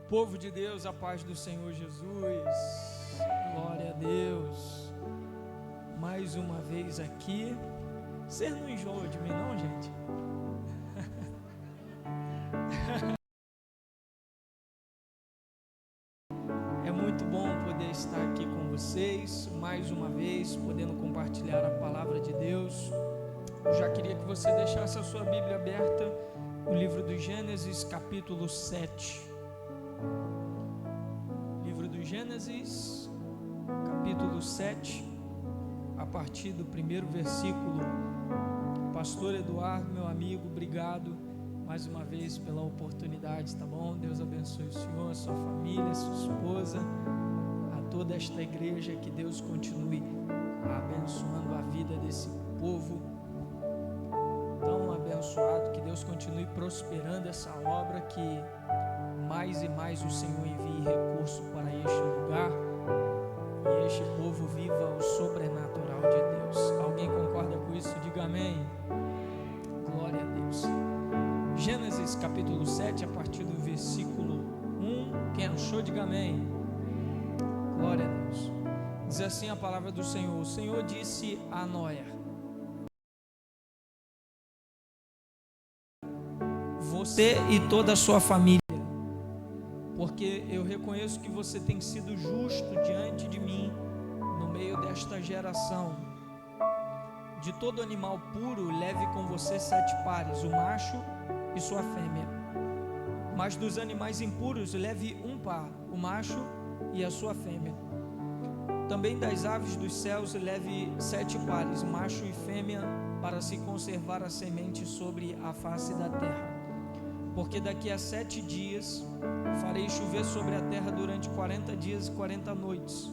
Povo de Deus, a paz do Senhor Jesus, glória a Deus, mais uma vez aqui. Você não enjoa de mim não, gente? É muito bom poder estar aqui com vocês, mais uma vez, podendo compartilhar a palavra de Deus. Eu já queria que você deixasse a sua Bíblia aberta no livro do Gênesis, capítulo 7. Gênesis, capítulo 7, a partir do primeiro versículo. Pastor Eduardo, meu amigo, obrigado mais uma vez pela oportunidade, tá bom? Deus abençoe o senhor, sua família, sua esposa, a toda esta igreja, que Deus continue abençoando a vida desse povo tão abençoado, que Deus continue prosperando essa obra, que mais e mais o Senhor envie recurso para este lugar e este povo viva o sobrenatural de Deus. Alguém concorda com isso? Diga amém. Glória a Deus. Gênesis capítulo 7, a partir do versículo 1. Quem achou, diga amém. Glória a Deus. Diz assim a palavra do Senhor: o Senhor disse a Noé: você e toda a sua família, porque eu reconheço que você tem sido justo diante de mim no meio desta geração. De todo animal puro, leve com você 7 pares, o macho e sua fêmea. Mas dos animais impuros, leve 1 par, o macho e a sua fêmea. Também das aves dos céus, leve 7 pares, macho e fêmea, para se conservar a semente sobre a face da terra. Porque daqui a 7 dias farei chover sobre a terra durante 40 dias e 40 noites,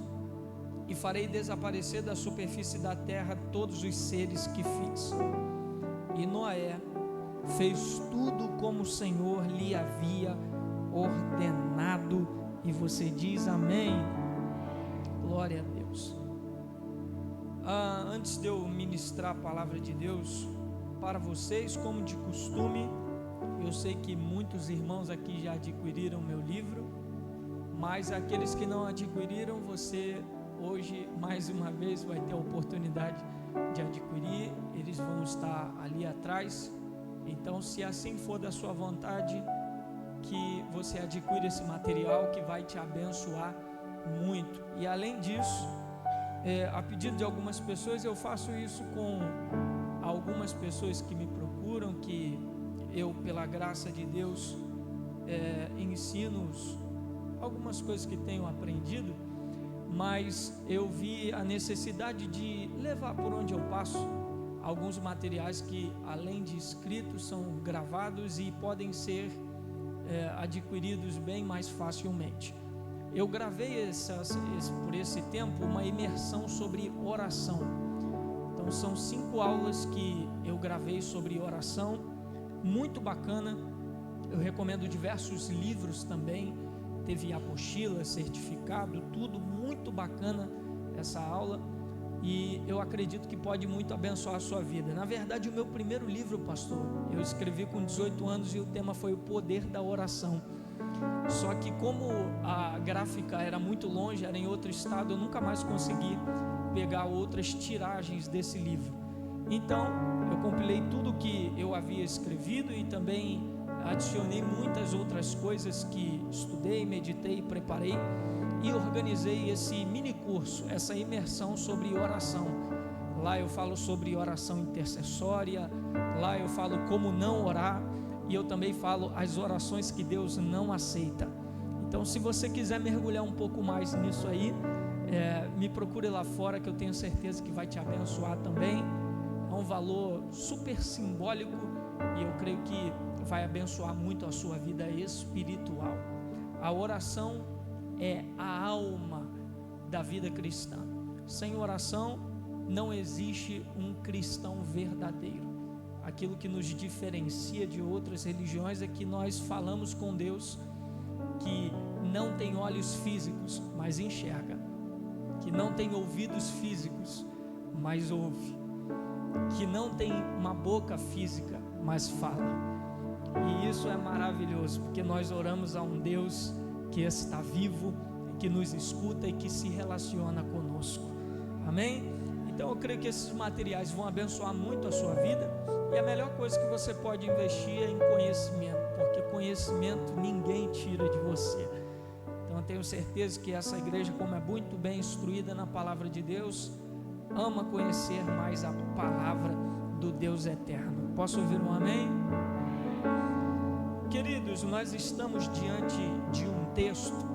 e farei desaparecer da superfície da terra todos os seres que fiz. E Noé fez tudo como o Senhor lhe havia ordenado. E você diz amém. Glória a Deus. Antes de eu ministrar a palavra de Deus para vocês, como de costume, eu sei que muitos irmãos aqui já adquiriram meu livro, mas aqueles que não adquiriram, você hoje mais uma vez vai ter a oportunidade de adquirir. Eles vão estar ali atrás. Então, se assim for da sua vontade, que você adquira esse material, que vai te abençoar muito. E além disso, a pedido de algumas pessoas, eu faço isso com algumas pessoas que me procuram, que eu, pela graça de Deus, ensino algumas coisas que tenho aprendido, mas eu vi a necessidade de levar por onde eu passo alguns materiais que, além de escritos, são gravados e podem ser adquiridos bem mais facilmente. Eu gravei por esse tempo uma imersão sobre oração. Então são 5 aulas que eu gravei sobre oração, muito bacana. Eu recomendo diversos livros também, teve apostila, certificado, tudo muito bacana essa aula, e eu acredito que pode muito abençoar a sua vida. Na verdade, o meu primeiro livro, pastor, eu escrevi com 18 anos e o tema foi o poder da oração. Só que como a gráfica era muito longe, era em outro estado, eu nunca mais consegui pegar outras tiragens desse livro. Então, eu compilei tudo que eu havia escrevido e também adicionei muitas outras coisas que estudei, meditei, preparei e organizei esse mini curso, essa imersão sobre oração. Lá eu falo sobre oração intercessória, lá eu falo como não orar, e eu também falo as orações que Deus não aceita. Então, se você quiser mergulhar um pouco mais nisso aí, me procure lá fora, que eu tenho certeza que vai te abençoar também. É um valor super simbólico e eu creio que vai abençoar muito a sua vida espiritual. A oração é a alma da vida cristã. Sem oração não existe um cristão verdadeiro. Aquilo que nos diferencia de outras religiões é que nós falamos com Deus que não tem olhos físicos, mas enxerga, que não tem ouvidos físicos, mas ouve, que não tem uma boca física, mas fala. E isso é maravilhoso, porque nós oramos a um Deus que está vivo, que nos escuta e que se relaciona conosco. Amém? Então eu creio que esses materiais vão abençoar muito a sua vida, e a melhor coisa que você pode investir é em conhecimento, porque conhecimento ninguém tira de você. Então eu tenho certeza que essa igreja, como é muito bem instruída na palavra de Deus, ama conhecer mais a palavra do Deus eterno. Posso ouvir um amém? Queridos, nós estamos diante de um texto,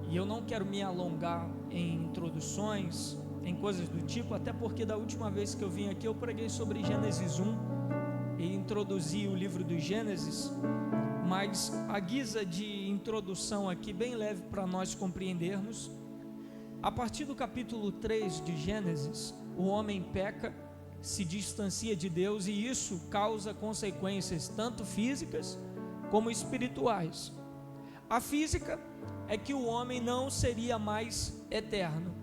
e eu não quero me alongar em introduções, em coisas do tipo, até porque da última vez que eu vim aqui eu preguei sobre Gênesis 1 e introduzi o livro do Gênesis, mas a guisa de introdução aqui, bem leve para nós compreendermos, a partir do capítulo 3 de Gênesis, o homem peca, se distancia de Deus, e isso causa consequências tanto físicas como espirituais. A física é que o homem não seria mais eterno,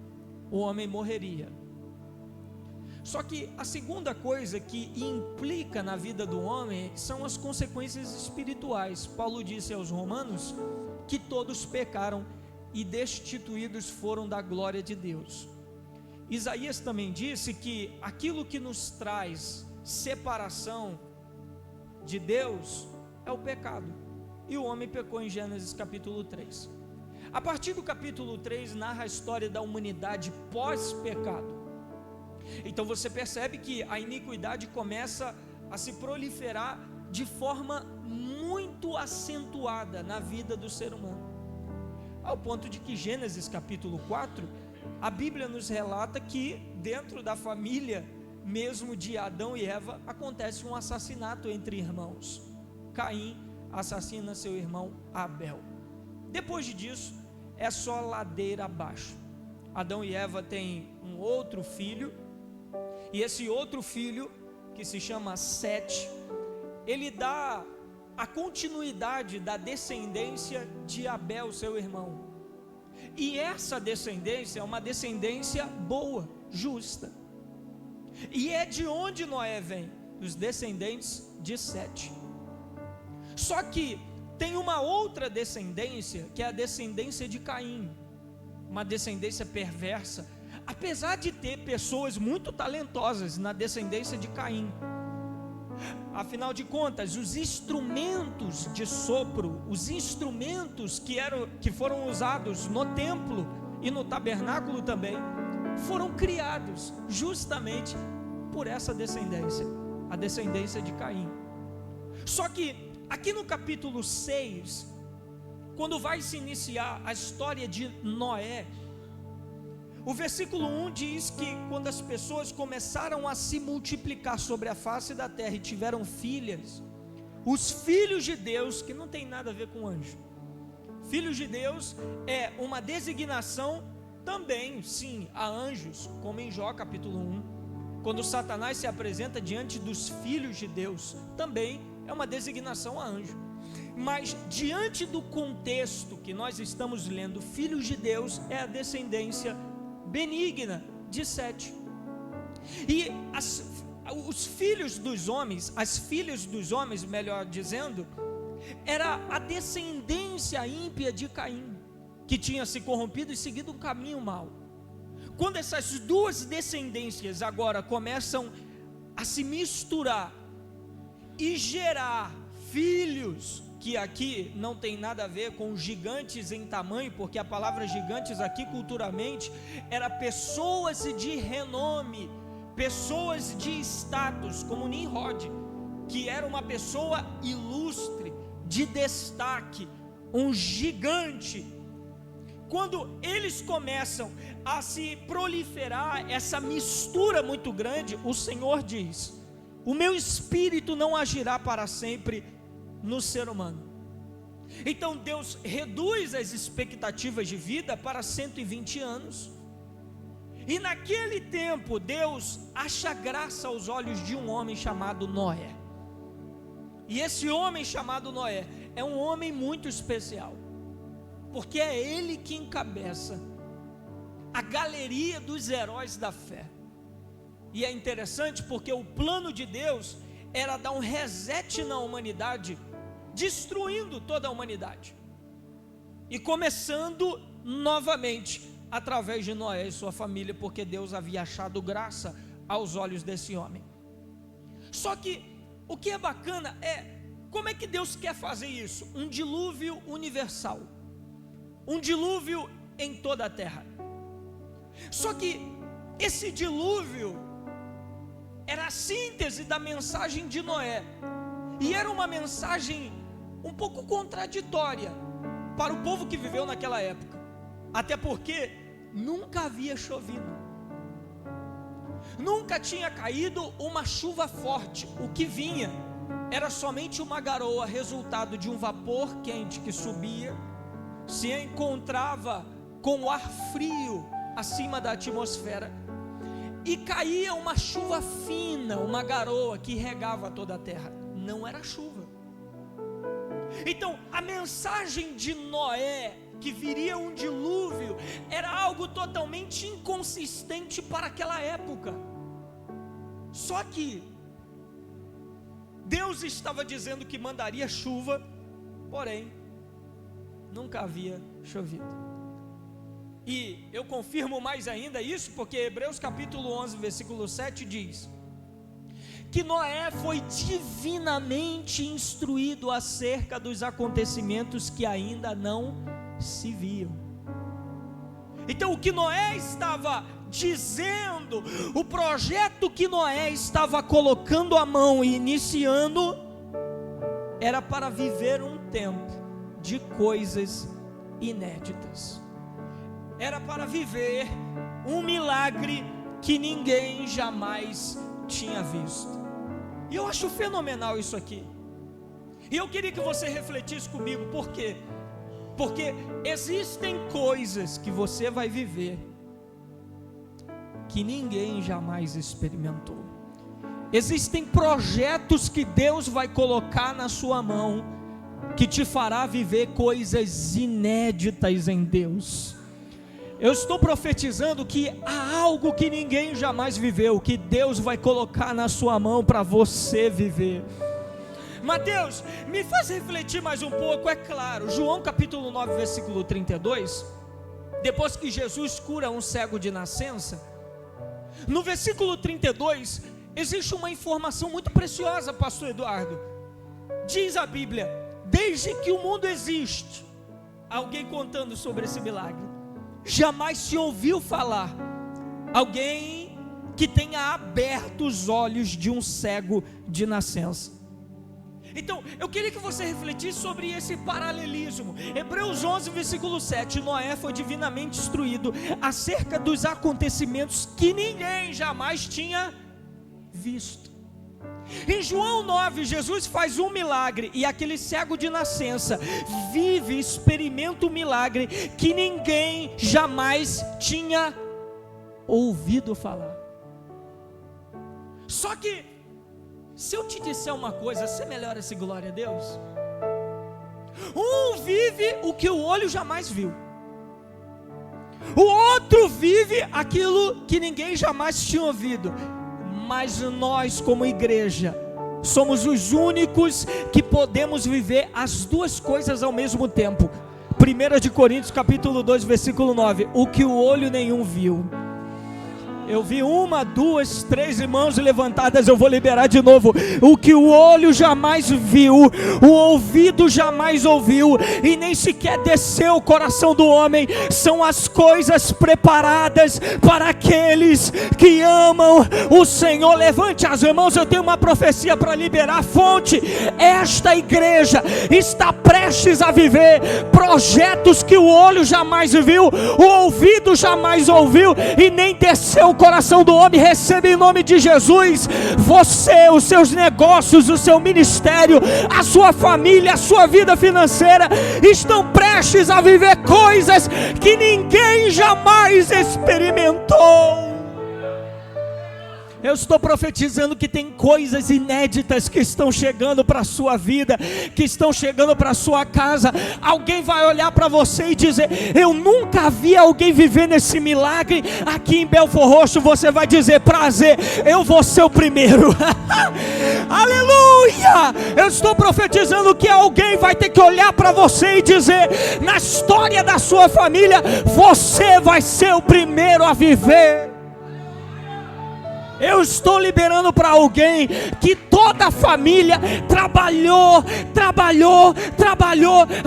o homem morreria. Só que a segunda coisa que implica na vida do homem são as consequências espirituais. Paulo disse aos Romanos que todos pecaram e destituídos foram da glória de Deus. Isaías também disse que aquilo que nos traz separação de Deus é o pecado, e o homem pecou em Gênesis capítulo 3. A partir do capítulo 3 narra a história da humanidade pós-pecado. Então você percebe que a iniquidade começa a se proliferar de forma muito acentuada na vida do ser humano, ao ponto de que Gênesis capítulo 4, a Bíblia nos relata que dentro da família mesmo de Adão e Eva acontece um assassinato entre irmãos. Caim assassina seu irmão Abel. Depois disso é só ladeira abaixo. Adão e Eva têm um outro filho, e esse outro filho, que se chama Sete, ele dá a continuidade da descendência de Abel, seu irmão. E essa descendência é uma descendência boa, justa. E é de onde Noé vem? Dos descendentes de Sete. Só que tem uma outra descendência, que é a descendência de Caim, uma descendência perversa, apesar de ter pessoas muito talentosas na descendência de Caim. Afinal de contas, os instrumentos de sopro, os instrumentos que foram usados no templo e no tabernáculo também, foram criados justamente por essa descendência, a descendência de Caim. Só que aqui no capítulo 6, quando vai se iniciar a história de Noé, o versículo 1 diz que quando as pessoas começaram a se multiplicar sobre a face da terra e tiveram filhas, os filhos de Deus, que não tem nada a ver com anjo, filhos de Deus é uma designação também, sim, a anjos, como em Jó capítulo 1, quando Satanás se apresenta diante dos filhos de Deus, também é uma designação a anjo. Mas diante do contexto que nós estamos lendo, filhos de Deus é a descendência benigna de Sete. E os filhos dos homens, as filhas dos homens, melhor dizendo, era a descendência ímpia de Caim, que tinha se corrompido e seguido um caminho mau. Quando essas duas descendências agora começam a se misturar e gerar filhos, que aqui não tem nada a ver com gigantes em tamanho, porque a palavra gigantes aqui culturalmente era pessoas de renome, pessoas de status, como Nimrod, que era uma pessoa ilustre, de destaque, um gigante. Quando eles começam a se proliferar, essa mistura muito grande, o Senhor diz: o meu espírito não agirá para sempre no ser humano. Então Deus reduz as expectativas de vida para 120 anos, e naquele tempo Deus acha graça aos olhos de um homem chamado Noé. E esse homem chamado Noé é um homem muito especial, porque é ele que encabeça a galeria dos heróis da fé. E é interessante porque o plano de Deus era dar um reset na humanidade, destruindo toda a humanidade. e começando novamente através de Noé e sua família, porque Deus havia achado graça aos olhos desse homem. Só que o que é bacana é como é que Deus quer fazer isso? Um dilúvio universal, um dilúvio em toda a terra. Só que esse dilúvio era a síntese da mensagem de Noé, e era uma mensagem um pouco contraditória para o povo que viveu naquela época, até porque nunca havia chovido, nunca tinha caído uma chuva forte. O que vinha era somente uma garoa, resultado de um vapor quente que subia, se encontrava com o ar frio acima da atmosfera, e caía uma chuva fina, uma garoa que regava toda a terra. Não era chuva. Então a mensagem de Noé, que viria um dilúvio, era algo totalmente inconsistente para aquela época. Só que Deus estava dizendo que mandaria chuva, porém nunca havia chovido. E eu confirmo mais ainda isso, porque Hebreus capítulo 11, versículo 7 diz que Noé foi divinamente instruído acerca dos acontecimentos que ainda não se viam. Então o que Noé estava dizendo, o projeto que Noé estava colocando a mão e iniciando, era para viver um tempo de coisas inéditas. Era para viver um milagre que ninguém jamais tinha visto. E eu acho fenomenal isso aqui. E eu queria que você refletisse comigo. Por quê? Porque existem coisas que você vai viver que ninguém jamais experimentou. Existem projetos que Deus vai colocar na sua mão, que te fará viver coisas inéditas em Deus. Eu estou profetizando que há algo que ninguém jamais viveu, que Deus vai colocar na sua mão para você viver. Mateus, me faz refletir mais um pouco. É claro, João capítulo 9, versículo 32, depois que Jesus cura um cego de nascença, no versículo 32, existe uma informação muito preciosa, pastor Eduardo. Diz a Bíblia: desde que o mundo existe, alguém contando sobre esse milagre, jamais se ouviu falar alguém que tenha aberto os olhos de um cego de nascença. Então, eu queria que você refletisse sobre esse paralelismo. Hebreus 11, versículo 7, Noé foi divinamente instruído acerca dos acontecimentos que ninguém jamais tinha visto. Em João 9, Jesus faz um milagre, e aquele cego de nascença vive, experimenta um milagre que ninguém jamais tinha ouvido falar. Só que, se eu te disser uma coisa, você melhora esse glória a Deus? Um vive o que o olho jamais viu, o outro vive aquilo que ninguém jamais tinha ouvido. Mas nós, como igreja, somos os únicos que podemos viver as duas coisas ao mesmo tempo. 1 Coríntios capítulo 2, versículo 9, o que o olho nenhum viu. Eu vi 1, 2, 3 mãos levantadas, eu vou liberar de novo. O que o olho jamais viu, o ouvido jamais ouviu, e nem sequer desceu o coração do homem, são as coisas preparadas para aqueles que amam o Senhor. Levante as mãos, eu tenho uma profecia para liberar. Fonte, esta igreja está prestes a viver projetos que o olho jamais viu, o ouvido jamais ouviu, e nem desceu o coração do homem. Receba em nome de Jesus. Você, os seus negócios, o seu ministério, a sua família, a sua vida financeira estão prestes a viver coisas que ninguém jamais experimentou. Eu estou profetizando que tem coisas inéditas que estão chegando para a sua vida, que estão chegando para a sua casa. Alguém vai olhar para você e dizer: eu nunca vi alguém viver nesse milagre aqui em Belfor Roxo. Você vai dizer: prazer, eu vou ser o primeiro. Aleluia! Eu estou profetizando que alguém vai ter que olhar para você e dizer: na história da sua família, você vai ser o primeiro a viver. Eu estou liberando para alguém que toda a família trabalhou,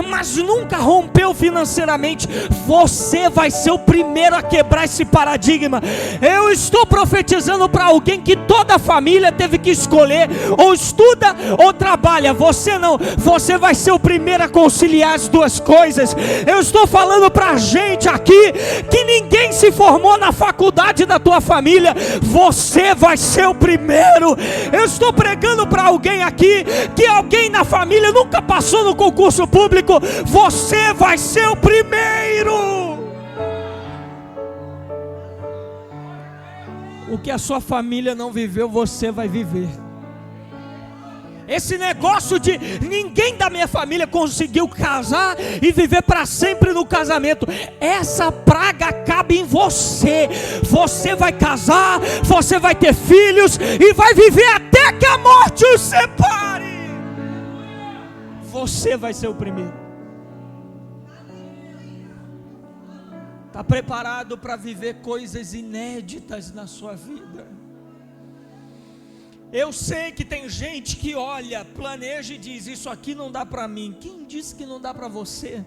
mas nunca rompeu financeiramente. Você vai ser o primeiro a quebrar esse paradigma. Eu estou profetizando para alguém que toda a família teve que escolher: ou estuda ou trabalha. Você não, você vai ser o primeiro a conciliar as duas coisas. Eu estou falando para gente aqui que ninguém se formou na faculdade da tua família. Você vai ser o primeiro. Eu estou pregando para alguém aqui que alguém na família nunca passou no concurso público. Você vai ser o primeiro. O que a sua família não viveu, você vai viver. Esse negócio de ninguém da minha família conseguiu casar e viver para sempre no casamento, essa praga acaba em você. Você vai casar, você vai ter filhos e vai viver até que a morte os separe. Você vai ser o primeiro. Está preparado para viver coisas inéditas na sua vida? Eu sei que tem gente que olha, planeja e diz: isso aqui não dá para mim. Quem disse que não dá para você?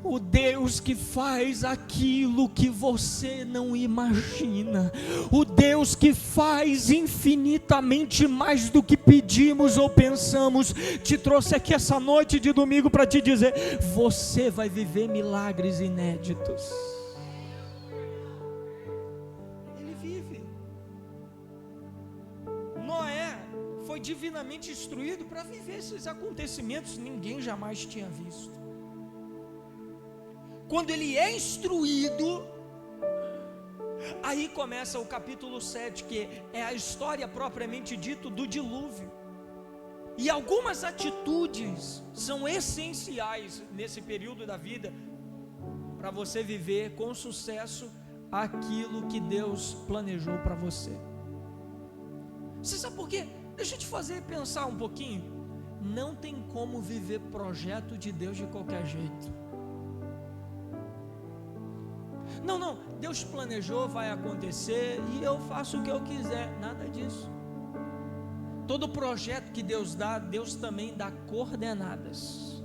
O Deus que faz aquilo que você não imagina, o Deus que faz infinitamente mais do que pedimos ou pensamos, te trouxe aqui essa noite de domingo para te dizer: você vai viver milagres inéditos. Foi divinamente instruído para viver esses acontecimentos que ninguém jamais tinha visto. Quando ele é instruído, aí começa o capítulo 7, que é a história propriamente dita do dilúvio. E algumas atitudes são essenciais nesse período da vida para você viver com sucesso aquilo que Deus planejou para você. Você sabe por quê? Deixa eu te fazer pensar um pouquinho. Não tem como viver projeto de Deus de qualquer jeito. Não, Deus planejou, vai acontecer e eu faço o que eu quiser. Nada disso. Todo projeto que Deus dá, Deus também dá coordenadas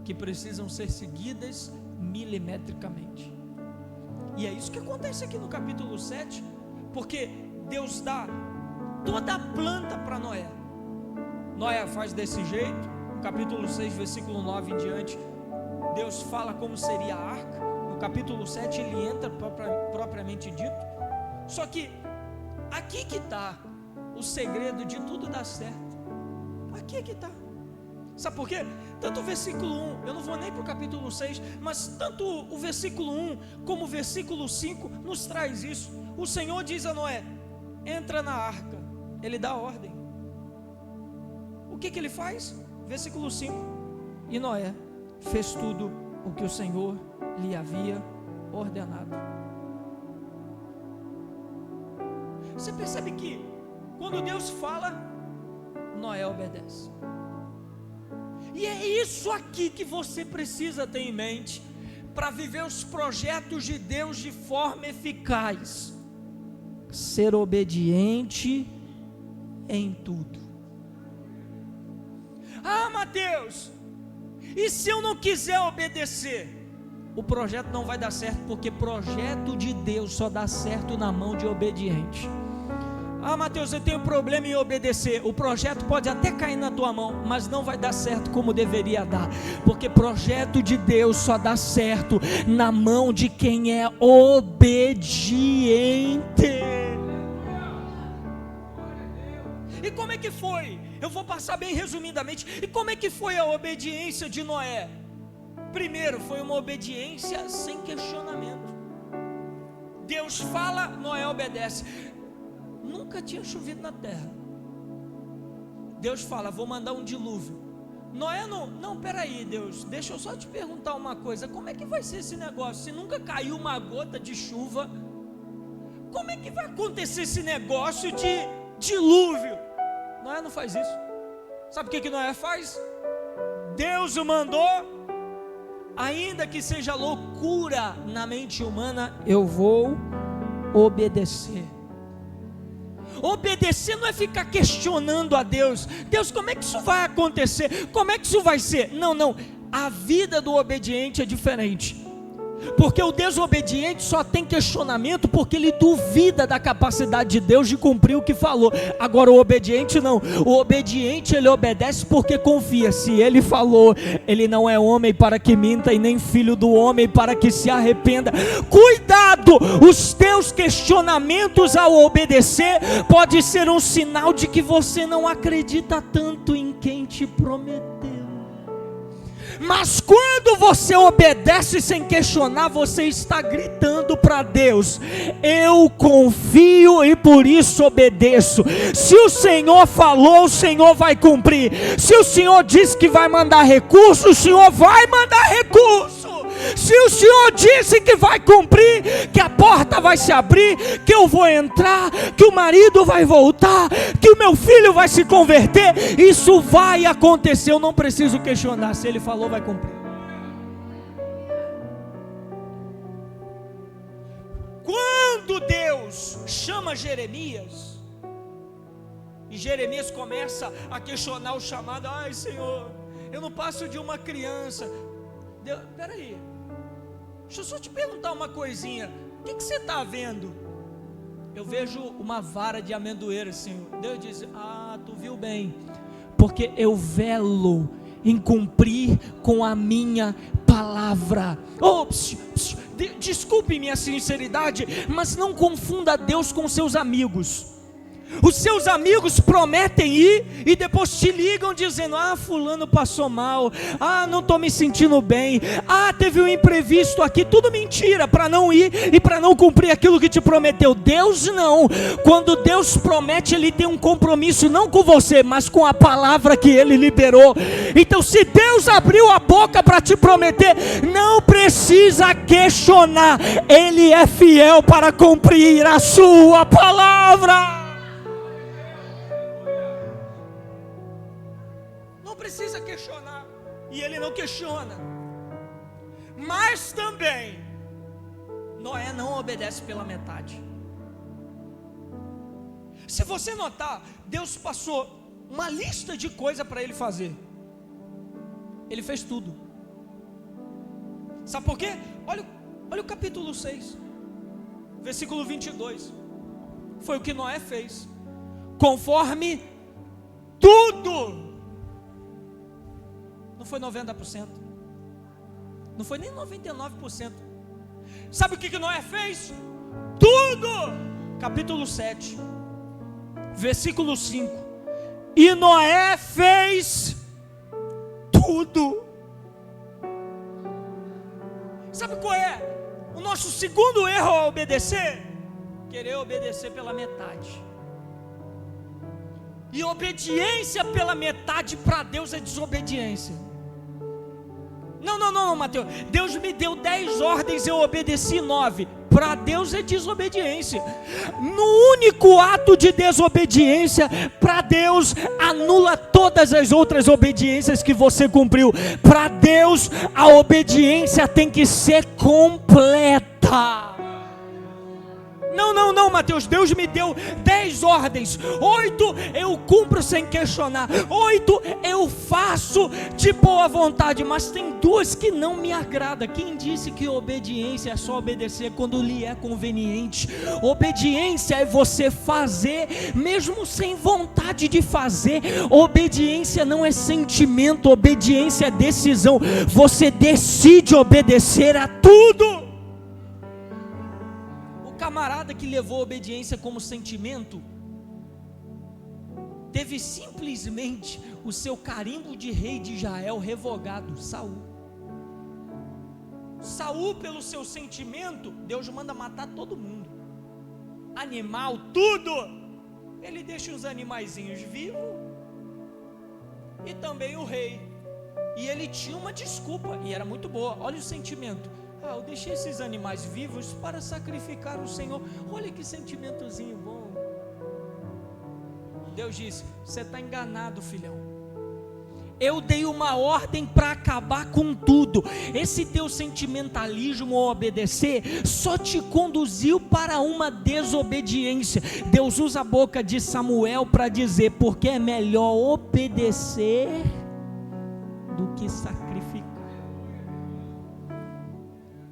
que precisam ser seguidas milimetricamente. E é isso que acontece aqui no capítulo 7, porque Deus dá toda a planta para Noé. Noé faz desse jeito. No capítulo 6, versículo 9 em diante, Deus fala como seria a arca. No capítulo 7 ele entra propriamente dito. Só que aqui que está o segredo de tudo dar certo. Aqui é que está. Sabe por quê? Tanto o versículo 1, eu não vou nem para o capítulo 6, mas tanto o versículo 1 como o versículo 5 nos traz isso. O Senhor diz a Noé: entra na arca. Ele dá ordem. O que ele faz? Versículo 5: e Noé fez tudo o que o Senhor lhe havia ordenado. Você percebe que quando Deus fala, Noé obedece. E é isso aqui que você precisa ter em mente para viver os projetos de Deus de forma eficaz. Ser obediente em tudo. Ah, Mateus, e se eu não quiser obedecer? O projeto não vai dar certo, porque projeto de Deus só dá certo na mão de obediente. Ah, Mateus, eu tenho problema em obedecer. O projeto pode até cair na tua mão, mas não vai dar certo como deveria dar, porque projeto de Deus só dá certo na mão de quem é obediente. E como é que foi? Eu vou passar bem resumidamente. E como é que foi a obediência de Noé? Primeiro, foi uma obediência sem questionamento. Deus fala, Noé obedece. nunca tinha chovido na terra. Deus fala: vou mandar um dilúvio. Noé não, peraí, Deus, deixa eu só te perguntar uma coisa: como é que vai ser esse negócio? Se nunca caiu uma gota de chuva, como é que vai acontecer esse negócio de dilúvio? Noé não faz isso. Sabe o que Noé faz? Deus o mandou, ainda que seja loucura na mente humana, eu vou obedecer. Obedecer não é ficar questionando a Deus: Deus, como é que isso vai acontecer? Como é que isso vai ser? Não, a vida do obediente é diferente. Porque o desobediente só tem questionamento porque ele duvida da capacidade de Deus de cumprir o que falou. Agora o obediente não. O obediente, ele obedece porque confia. Se ele falou, ele não é homem para que minta, e nem filho do homem para que se arrependa. Cuidado! Os teus questionamentos ao obedecer pode ser um sinal de que você não acredita tanto em quem te prometeu. Mas quando você obedece sem questionar, você está gritando para Deus: eu confio e por isso obedeço. Se o Senhor falou, o Senhor vai cumprir. Se o Senhor disse que vai mandar recurso, o Senhor vai mandar recurso. Se o Senhor disse que vai cumprir, que a porta vai se abrir, que eu vou entrar, que o marido vai voltar, que o meu filho vai se converter, isso vai acontecer. Eu não preciso questionar. Se ele falou, vai cumprir. Quando Deus chama Jeremias, e Jeremias começa a questionar o chamado: ai, Senhor, eu não passo de uma criança. Deus, peraí, deixa eu só te perguntar uma coisinha: o que você está vendo? Eu vejo uma vara de amendoeira, Senhor. Deus diz: ah, tu viu bem, porque eu velo em cumprir com a minha palavra. Desculpe minha sinceridade, mas não confunda Deus com seus amigos. Os seus amigos prometem ir e depois te ligam dizendo: ah, fulano passou mal, ah, não estou me sentindo bem, ah, teve um imprevisto aqui. Tudo mentira, para não ir e para não cumprir aquilo que te prometeu. Deus não. Quando Deus promete, Ele tem um compromisso não com você, mas com a palavra que Ele liberou. Então, se Deus abriu a boca para te prometer, não precisa questionar. Ele é fiel para cumprir a sua palavra. Precisa questionar, e ele não questiona. Mas também Noé não obedece pela metade. Se você notar, Deus passou uma lista de coisas para ele fazer. Ele fez tudo. Sabe por quê? Olha o capítulo 6, versículo 22. Foi o que Noé fez, conforme tudo. Não foi 90%, não foi nem 99%. Sabe o que Noé fez? Tudo. Capítulo 7, versículo 5. E Noé fez tudo. Sabe qual é o nosso segundo erro ao obedecer? Querer obedecer pela metade. E obediência pela metade para Deus é desobediência. Não, Mateus, Deus me deu 10 ordens, eu obedeci 9. Para Deus é desobediência. No único ato de desobediência, para Deus anula todas as outras obediências que você cumpriu. Para Deus a obediência tem que ser completa. Não, Mateus, Deus me deu 10 ordens, 8 eu cumpro sem questionar, 8 eu faço de boa vontade, mas tem 2 que não me agradam. Quem disse que obediência é só obedecer quando lhe é conveniente? Obediência é você fazer mesmo sem vontade de fazer. Obediência não é sentimento, obediência é decisão. Você decide obedecer a tudo. Camarada que levou a obediência como sentimento, teve simplesmente o seu carimbo de rei de Israel revogado. Saul, pelo seu sentimento, Deus manda matar todo mundo, animal, tudo. ele deixa os animaizinhos vivos e também o rei. E ele tinha uma desculpa, e era muito boa. Olha o sentimento: eu deixei esses animais vivos para sacrificar o Senhor. Olha que sentimentozinho bom. Deus disse: você está enganado, filhão. Eu dei uma ordem para acabar com tudo. Esse teu sentimentalismo ao obedecer só te conduziu para uma desobediência. Deus usa a boca de Samuel para dizer: porque é melhor obedecer do que sacrificar.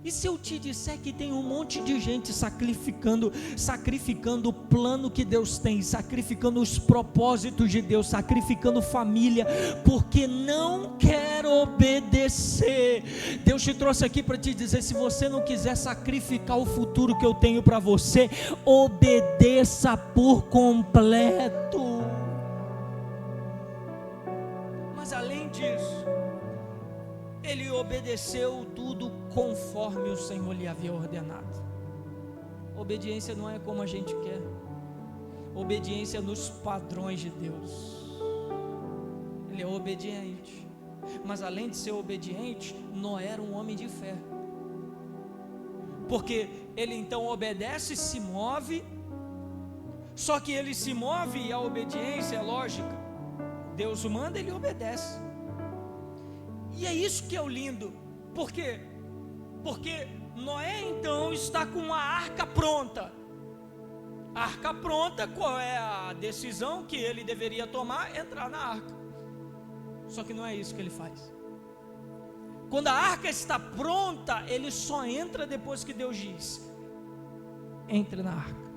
E se eu te disser que tem um monte de gente sacrificando o plano que Deus tem, sacrificando os propósitos de Deus, sacrificando família, porque não quer obedecer. Deus te trouxe aqui para te dizer: se você não quiser sacrificar o futuro que eu tenho para você, obedeça por completo. Mas além disso, ele obedeceu tudo conforme o Senhor lhe havia ordenado. Obediência não é como a gente quer. Obediência nos padrões de Deus. Ele é obediente. Mas além de ser obediente, Noé era um homem de fé. Porque ele então obedece e se move. Só que ele se move e a obediência é lógica. Deus o manda, ele obedece. E é isso que é o lindo. Por quê? Porque Noé então está com uma arca pronta. A arca pronta, qual é a decisão que ele deveria tomar? Entrar na arca. Só que não é isso que ele faz. Quando a arca está pronta, ele só entra depois que Deus diz: entre na arca.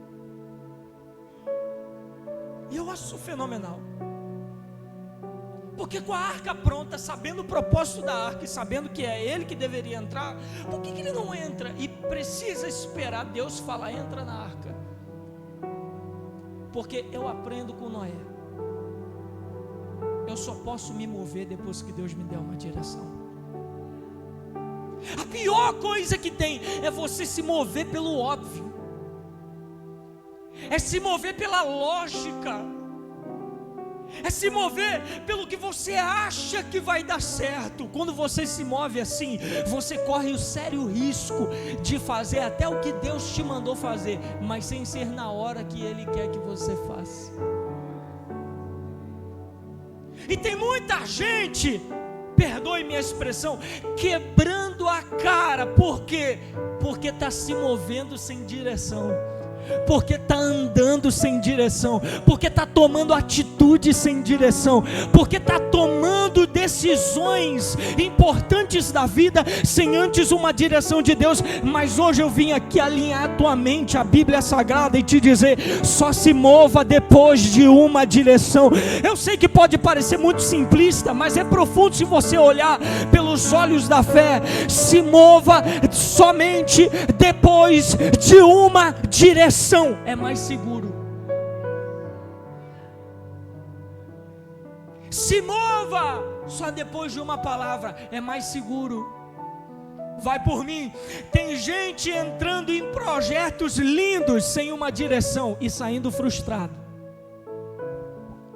E eu acho fenomenal. Porque com a arca pronta, sabendo o propósito da arca e sabendo que é ele que deveria entrar, por que ele não entra e precisa esperar Deus falar: entra na arca? Porque eu aprendo com Noé: eu só posso me mover depois que Deus me der uma direção. A pior coisa que tem é você se mover pelo óbvio, é se mover pela lógica, é se mover pelo que você acha que vai dar certo. Quando você se move assim, você corre o sério risco de fazer até o que Deus te mandou fazer, mas sem ser na hora que Ele quer que você faça. E tem muita gente, perdoe minha expressão, quebrando a cara. Por quê? Porque está se movendo sem direção, porque está andando sem direção, porque está tomando atitude sem direção, porque está tomando decisões importantes da vida sem antes uma direção de Deus. Mas hoje eu vim aqui alinhar a tua mente à Bíblia Sagrada e te dizer: só se mova depois de uma direção. Eu sei que pode parecer muito simplista, mas é profundo se você olhar pelos olhos da fé. Se mova somente depois de uma direção. É mais seguro. Se mova só depois de uma palavra, é mais seguro. Vai por mim. Tem gente entrando em projetos lindos sem uma direção e saindo frustrado.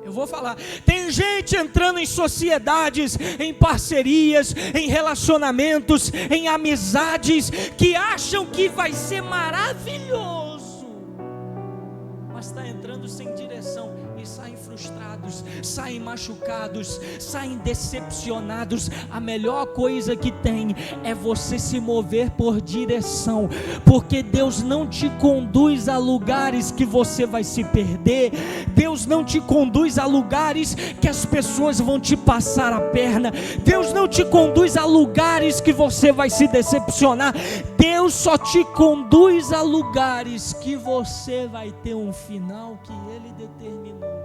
Eu vou falar. Tem gente entrando em sociedades, em parcerias, em relacionamentos, em amizades, que acham que vai ser maravilhoso, mas está entrando sem direção e saem frustrados, saem machucados, saem decepcionados. A melhor coisa que tem é você se mover por direção, porque Deus não te conduz a lugares que você vai se perder. Deus não te conduz a lugares que as pessoas vão te passar a perna. Deus não te conduz a lugares que você vai se decepcionar. Deus só te conduz a lugares que você vai ter um final que Ele determinou.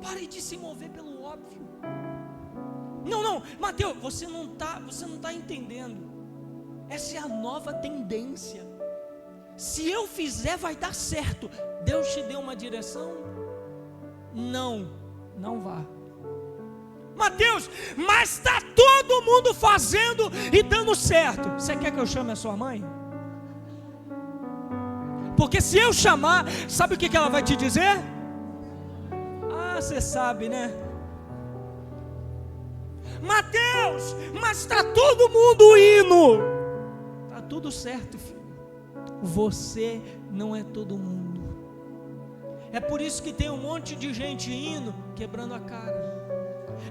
Pare de se mover pelo óbvio. Não, Mateus, você não está entendendo. Essa é a nova tendência. Se eu fizer, vai dar certo. Deus te deu uma direção? Não vá. Mateus, mas está todo mundo fazendo e dando certo. Você quer que eu chame a sua mãe? Porque se eu chamar, sabe o que ela vai te dizer? Ah, você sabe, né? Mateus, mas está todo mundo indo. Está tudo certo, filho. Você não é todo mundo. É por isso que tem um monte de gente indo, quebrando a cara.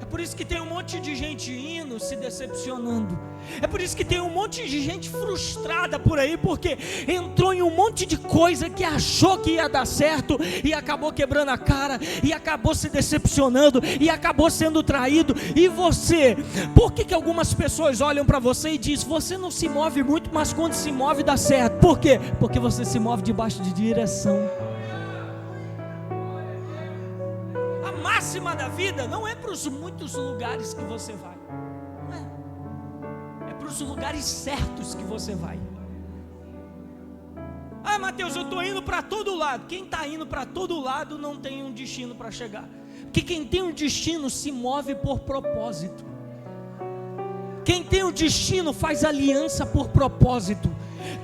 É por isso que tem um monte de gente indo, se decepcionando. É por isso que tem um monte de gente frustrada por aí, porque entrou em um monte de coisa que achou que ia dar certo e acabou quebrando a cara, e acabou se decepcionando, e acabou sendo traído. E você, por que algumas pessoas olham para você e dizem: você não se move muito, mas quando se move dá certo? Por quê? Porque você se move debaixo de direção. A máxima da vida não é para os muitos lugares que você vai, não é para os lugares certos que você vai. Ah, Mateus, eu estou indo para todo lado. Quem está indo para todo lado não tem um destino para chegar, porque quem tem um destino se move por propósito. Quem tem um destino faz aliança por propósito.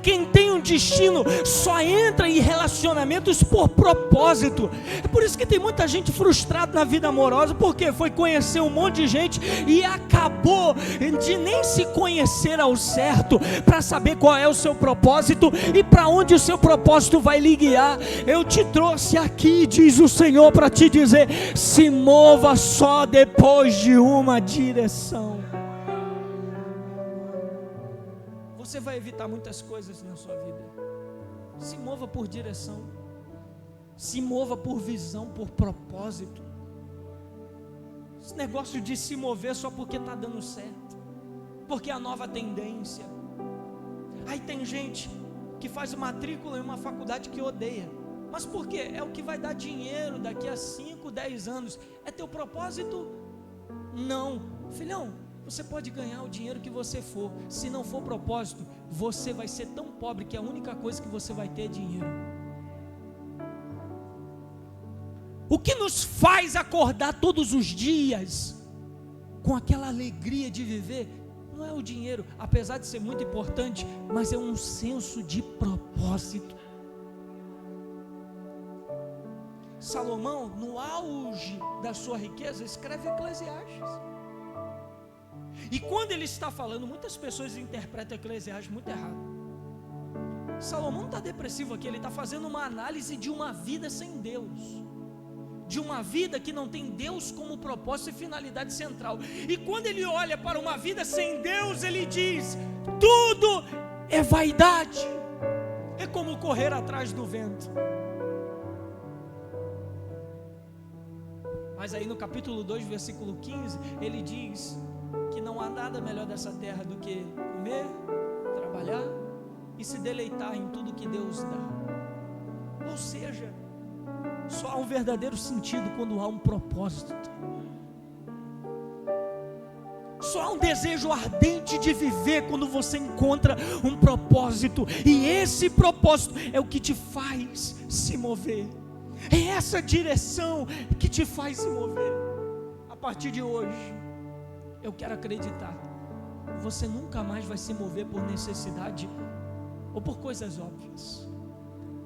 Quem tem um destino só entra em relacionamentos por propósito. É por isso que tem muita gente frustrada na vida amorosa, porque foi conhecer um monte de gente e acabou de nem se conhecer ao certo, para saber qual é o seu propósito e para onde o seu propósito vai lhe guiar. Eu te trouxe aqui, diz o Senhor, para te dizer: se mova só depois de uma direção. Você vai evitar muitas coisas na sua vida. Se mova por direção. Se mova por visão, por propósito. Esse negócio de se mover só porque está dando certo, porque é a nova tendência. Aí tem gente que faz matrícula em uma faculdade que odeia. Mas por quê? É o que vai dar dinheiro daqui a 5, 10 anos. É teu propósito? Não. Filhão, você pode ganhar o dinheiro que você for. Se não for propósito, você vai ser tão pobre que a única coisa que você vai ter é dinheiro. O que nos faz acordar todos os dias com aquela alegria de viver não é o dinheiro, apesar de ser muito importante, mas é um senso de propósito. Salomão, no auge da sua riqueza, escreve Eclesiastes. E quando ele está falando, muitas pessoas interpretam Eclesiastes muito errado. Salomão não está depressivo aqui, ele está fazendo uma análise de uma vida sem Deus, de uma vida que não tem Deus como propósito e finalidade central. E quando ele olha para uma vida sem Deus, ele diz: tudo é vaidade, é como correr atrás do vento. Mas aí no capítulo 2, versículo 15, ele diz que não há nada melhor dessa terra do que comer, trabalhar e se deleitar em tudo que Deus dá. Ou seja, só há um verdadeiro sentido quando há um propósito. Só há um desejo ardente de viver quando você encontra um propósito. E esse propósito é o que te faz se mover. É essa direção que te faz se mover. A partir de hoje, eu quero acreditar, você nunca mais vai se mover por necessidade ou por coisas óbvias.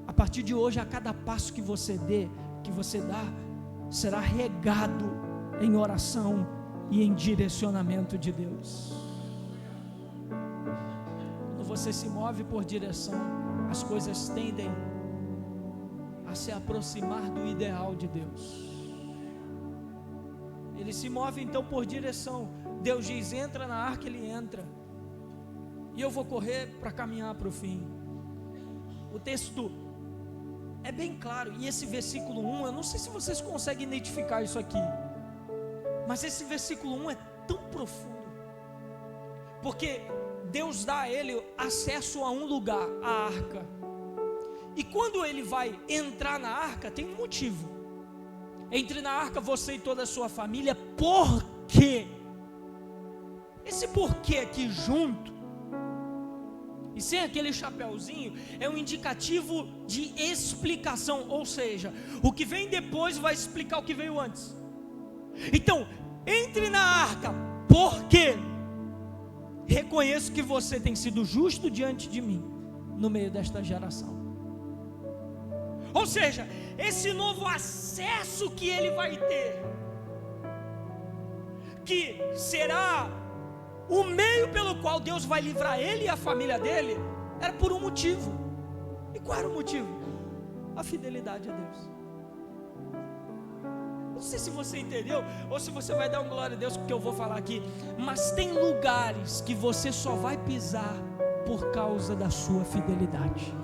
A partir de hoje, a cada passo que você dá, será regado em oração e em direcionamento de Deus. Quando você se move por direção, as coisas tendem a se aproximar do ideal de Deus. Ele se move então por direção. Deus diz: entra na arca, ele entra. E eu vou correr para caminhar para o fim. O texto é bem claro. E esse versículo 1, eu não sei se vocês conseguem identificar isso aqui, mas esse versículo 1 é tão profundo, porque Deus dá a ele acesso a um lugar, a arca. E quando ele vai entrar na arca, tem um motivo. Entre na arca você e toda a sua família. Por quê? Esse porquê aqui junto e sem aquele chapéuzinho é um indicativo de explicação. Ou seja, o que vem depois vai explicar o que veio antes. Então, entre na arca. Por quê? Reconheço que você tem sido justo diante de mim no meio desta geração. Ou seja, esse novo acesso que ele vai ter, que será o meio pelo qual Deus vai livrar ele e a família dele, era por um motivo. E qual era o motivo? A fidelidade a Deus. Não sei se você entendeu, ou se você vai dar um glória a Deus com o que eu vou falar aqui, mas tem lugares que você só vai pisar por causa da sua fidelidade.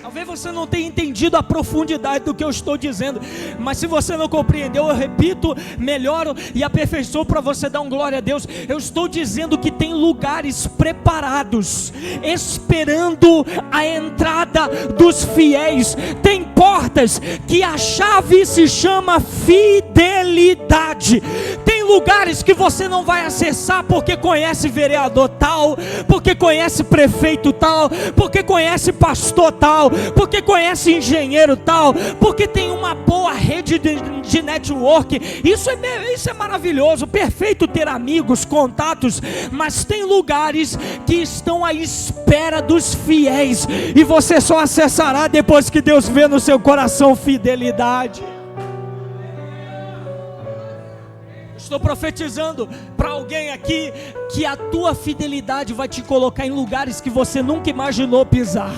Talvez você não tenha entendido a profundidade do que eu estou dizendo, mas se você não compreendeu, eu repito, melhoro e aperfeiçoo para você dar um glória a Deus. Eu estou dizendo que tem lugares preparados, esperando a entrada dos fiéis. Tem portas que a chave se chama fidelidade. Tem lugares que você não vai acessar porque conhece vereador tal, porque conhece prefeito tal, porque conhece pastor tal, porque conhece engenheiro tal, porque tem uma boa rede de network. Isso é maravilhoso, perfeito ter amigos, contatos, mas tem lugares que estão à espera dos fiéis, e você só acessará depois que Deus vê no seu coração fidelidade. Estou profetizando para alguém aqui que a tua fidelidade vai te colocar em lugares que você nunca imaginou pisar.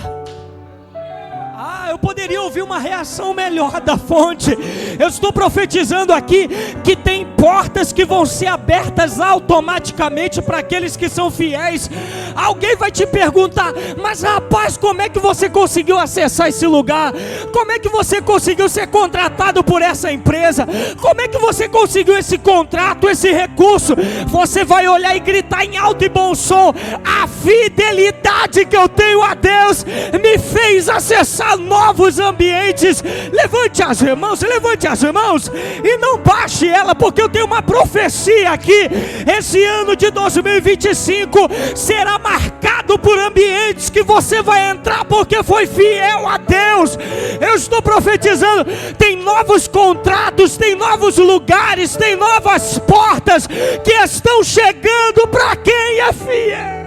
Eu poderia ouvir uma reação melhor da fonte. Eu estou profetizando aqui que tem portas que vão ser abertas automaticamente para aqueles que são fiéis. Alguém vai te perguntar: mas rapaz, como é que você conseguiu acessar esse lugar? Como é que você conseguiu ser contratado por essa empresa? Como é que você conseguiu esse contrato, esse recurso? Você vai olhar e gritar em alto e bom som: a fidelidade que eu tenho a Deus me fez acessar novos ambientes. Levante as mãos e não baixe ela, porque eu tenho uma profecia aqui. Esse ano de 2025 será marcado por ambientes que você vai entrar porque foi fiel a Deus. Eu estou profetizando, tem novos contratos, tem novos lugares, tem novas portas que estão chegando para quem é fiel.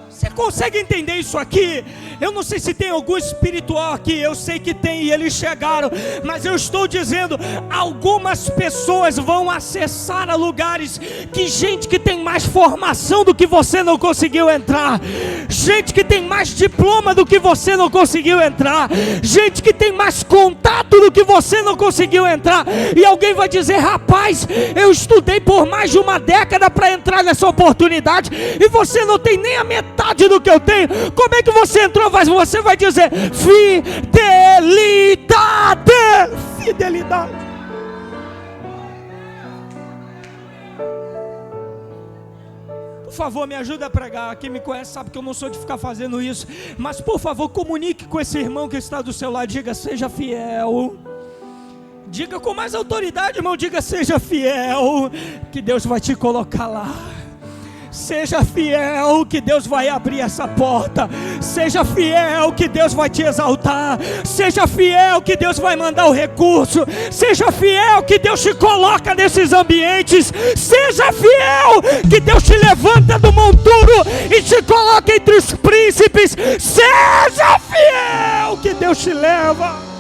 Você consegue entender isso aqui? Eu não sei se tem algum espiritual aqui, eu sei que tem e eles chegaram, mas eu estou dizendo, algumas pessoas vão acessar a lugares que gente que tem mais formação do que você não conseguiu entrar, gente que tem mais diploma do que você não conseguiu entrar, gente que tem mais contato do que você não conseguiu entrar, e alguém vai dizer: rapaz, eu estudei por mais de uma década para entrar nessa oportunidade, e você não tem nem a metade do que eu tenho. Como é que você entrou? Você vai dizer: fidelidade. Por favor, me ajuda a pregar. Quem me conhece sabe que eu não sou de ficar fazendo isso, mas por favor, comunique com esse irmão que está do seu lado. Diga: seja fiel. Diga com mais autoridade, irmão. Diga: seja fiel, que Deus vai te colocar lá. Seja fiel, que Deus vai abrir essa porta. Seja fiel, que Deus vai te exaltar. Seja fiel, que Deus vai mandar o recurso. Seja fiel, que Deus te coloca nesses ambientes. Seja fiel, que Deus te levanta do monturo e te coloca entre os príncipes. Seja fiel, que Deus te leva.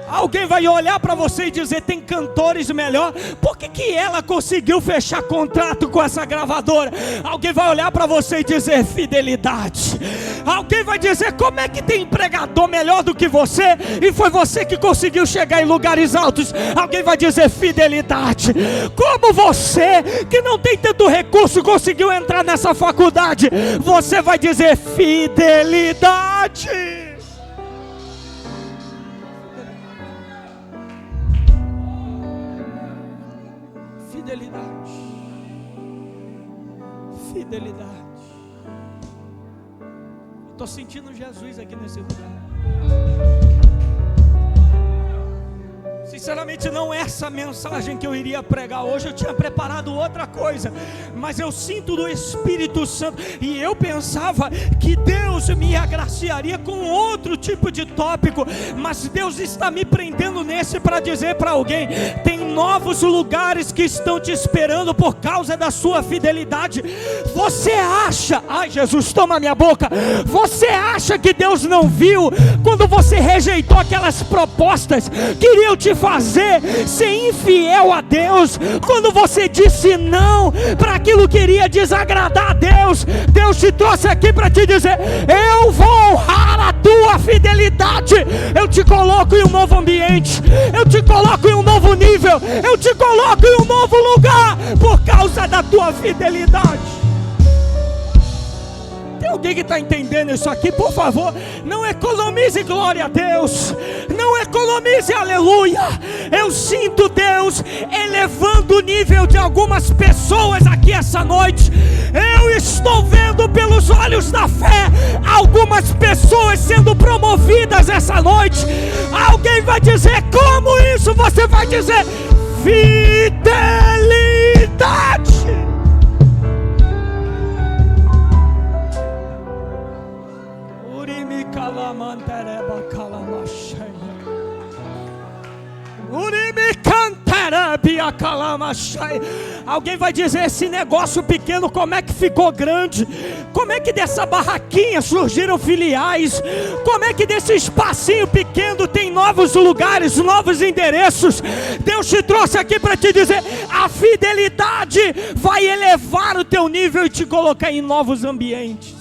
Alguém vai olhar para você e dizer: tem cantores melhor. Por que ela conseguiu fechar contrato com essa gravadora? Alguém vai olhar para você e dizer: fidelidade. Alguém vai dizer: como é que tem empregador melhor do que você? E foi você que conseguiu chegar em lugares altos. Alguém vai dizer: fidelidade. Como você, que não tem tanto recurso, conseguiu entrar nessa faculdade? Você vai dizer: fidelidade. Fidelidade. Estou sentindo Jesus aqui nesse lugar. Sinceramente, não é essa mensagem que eu iria pregar hoje. Eu tinha preparado outra coisa, mas eu sinto do Espírito Santo, e eu pensava que Deus me agraciaria com outro tipo de tópico, mas Deus está me prendendo nesse para dizer para alguém: tem novos lugares que estão te esperando por causa da sua fidelidade. Você acha, ai Jesus, toma minha boca, você acha que Deus não viu quando você rejeitou aquelas propostas que iriam te fazer ser infiel a Deus? Quando você disse não para aquilo que iria desagradar a Deus, Deus te trouxe aqui para te dizer: eu vou honrar a tua fidelidade. Eu te coloco em um novo ambiente, eu te coloco em um novo nível, eu te coloco em um novo lugar por causa da tua fidelidade. Tem alguém que está entendendo isso aqui? Por favor, não economize glória a Deus, não economize aleluia. Eu sinto Deus elevando o nível de algumas pessoas aqui essa noite. Eu estou vendo pelos olhos da fé algumas pessoas sendo promovidas essa noite. Alguém vai dizer: como isso? Você vai dizer: fidelidade. Alguém vai dizer: esse negócio pequeno, como é que ficou grande? Como é que dessa barraquinha surgiram filiais? Como é que desse espacinho pequeno tem novos lugares, novos endereços? Deus te trouxe aqui para te dizer: a fidelidade vai elevar o teu nível e te colocar em novos ambientes.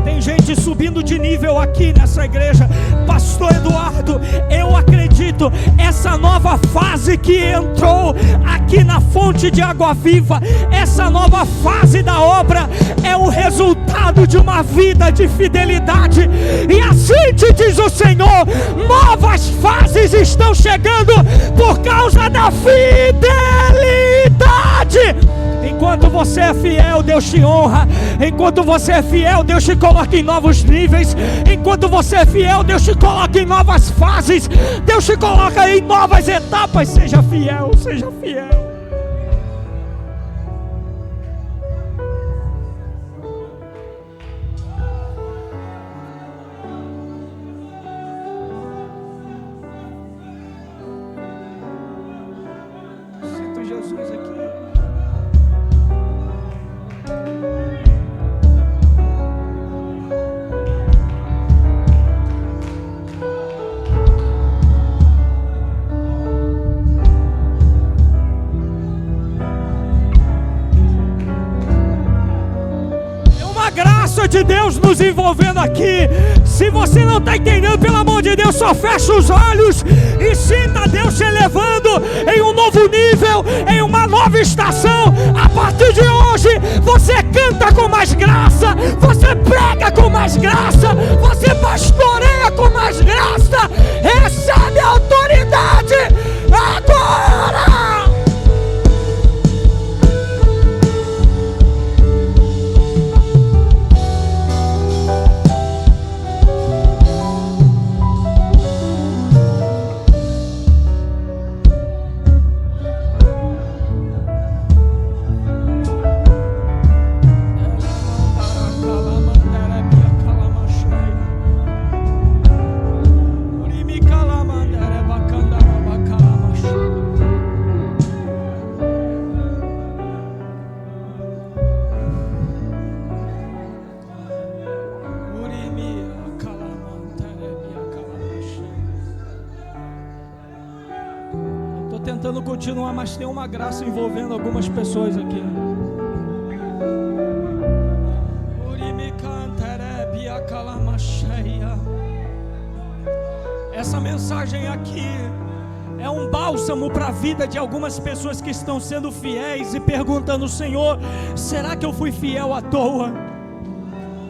Tem gente subindo de nível aqui nessa igreja. Pastor Eduardo, eu acredito, essa nova fase que entrou aqui na fonte de água viva, essa nova fase da obra é o resultado de uma vida de fidelidade. E assim te diz o Senhor: novas fases estão chegando por causa da fidelidade. Enquanto você é fiel, Deus te honra. Enquanto você é fiel, Deus te coloca em novos níveis. Enquanto você é fiel, Deus te coloca em novas fases. Deus te coloca em novas etapas. Seja fiel, seja fiel. Sinto Jesus aqui. De Deus nos envolvendo aqui. Se você não está entendendo, pelo amor de Deus, só fecha os olhos e sinta Deus te elevando em um novo nível, em uma nova estação. A partir de hoje você canta com mais graça, você prega com mais graça, você pastoreia com mais graça. Recebe a autoridade agora. Tentando continuar, mas tem uma graça envolvendo algumas pessoas aqui. Essa mensagem aqui é um bálsamo para a vida de algumas pessoas que estão sendo fiéis e perguntando: Senhor, será que eu fui fiel à toa?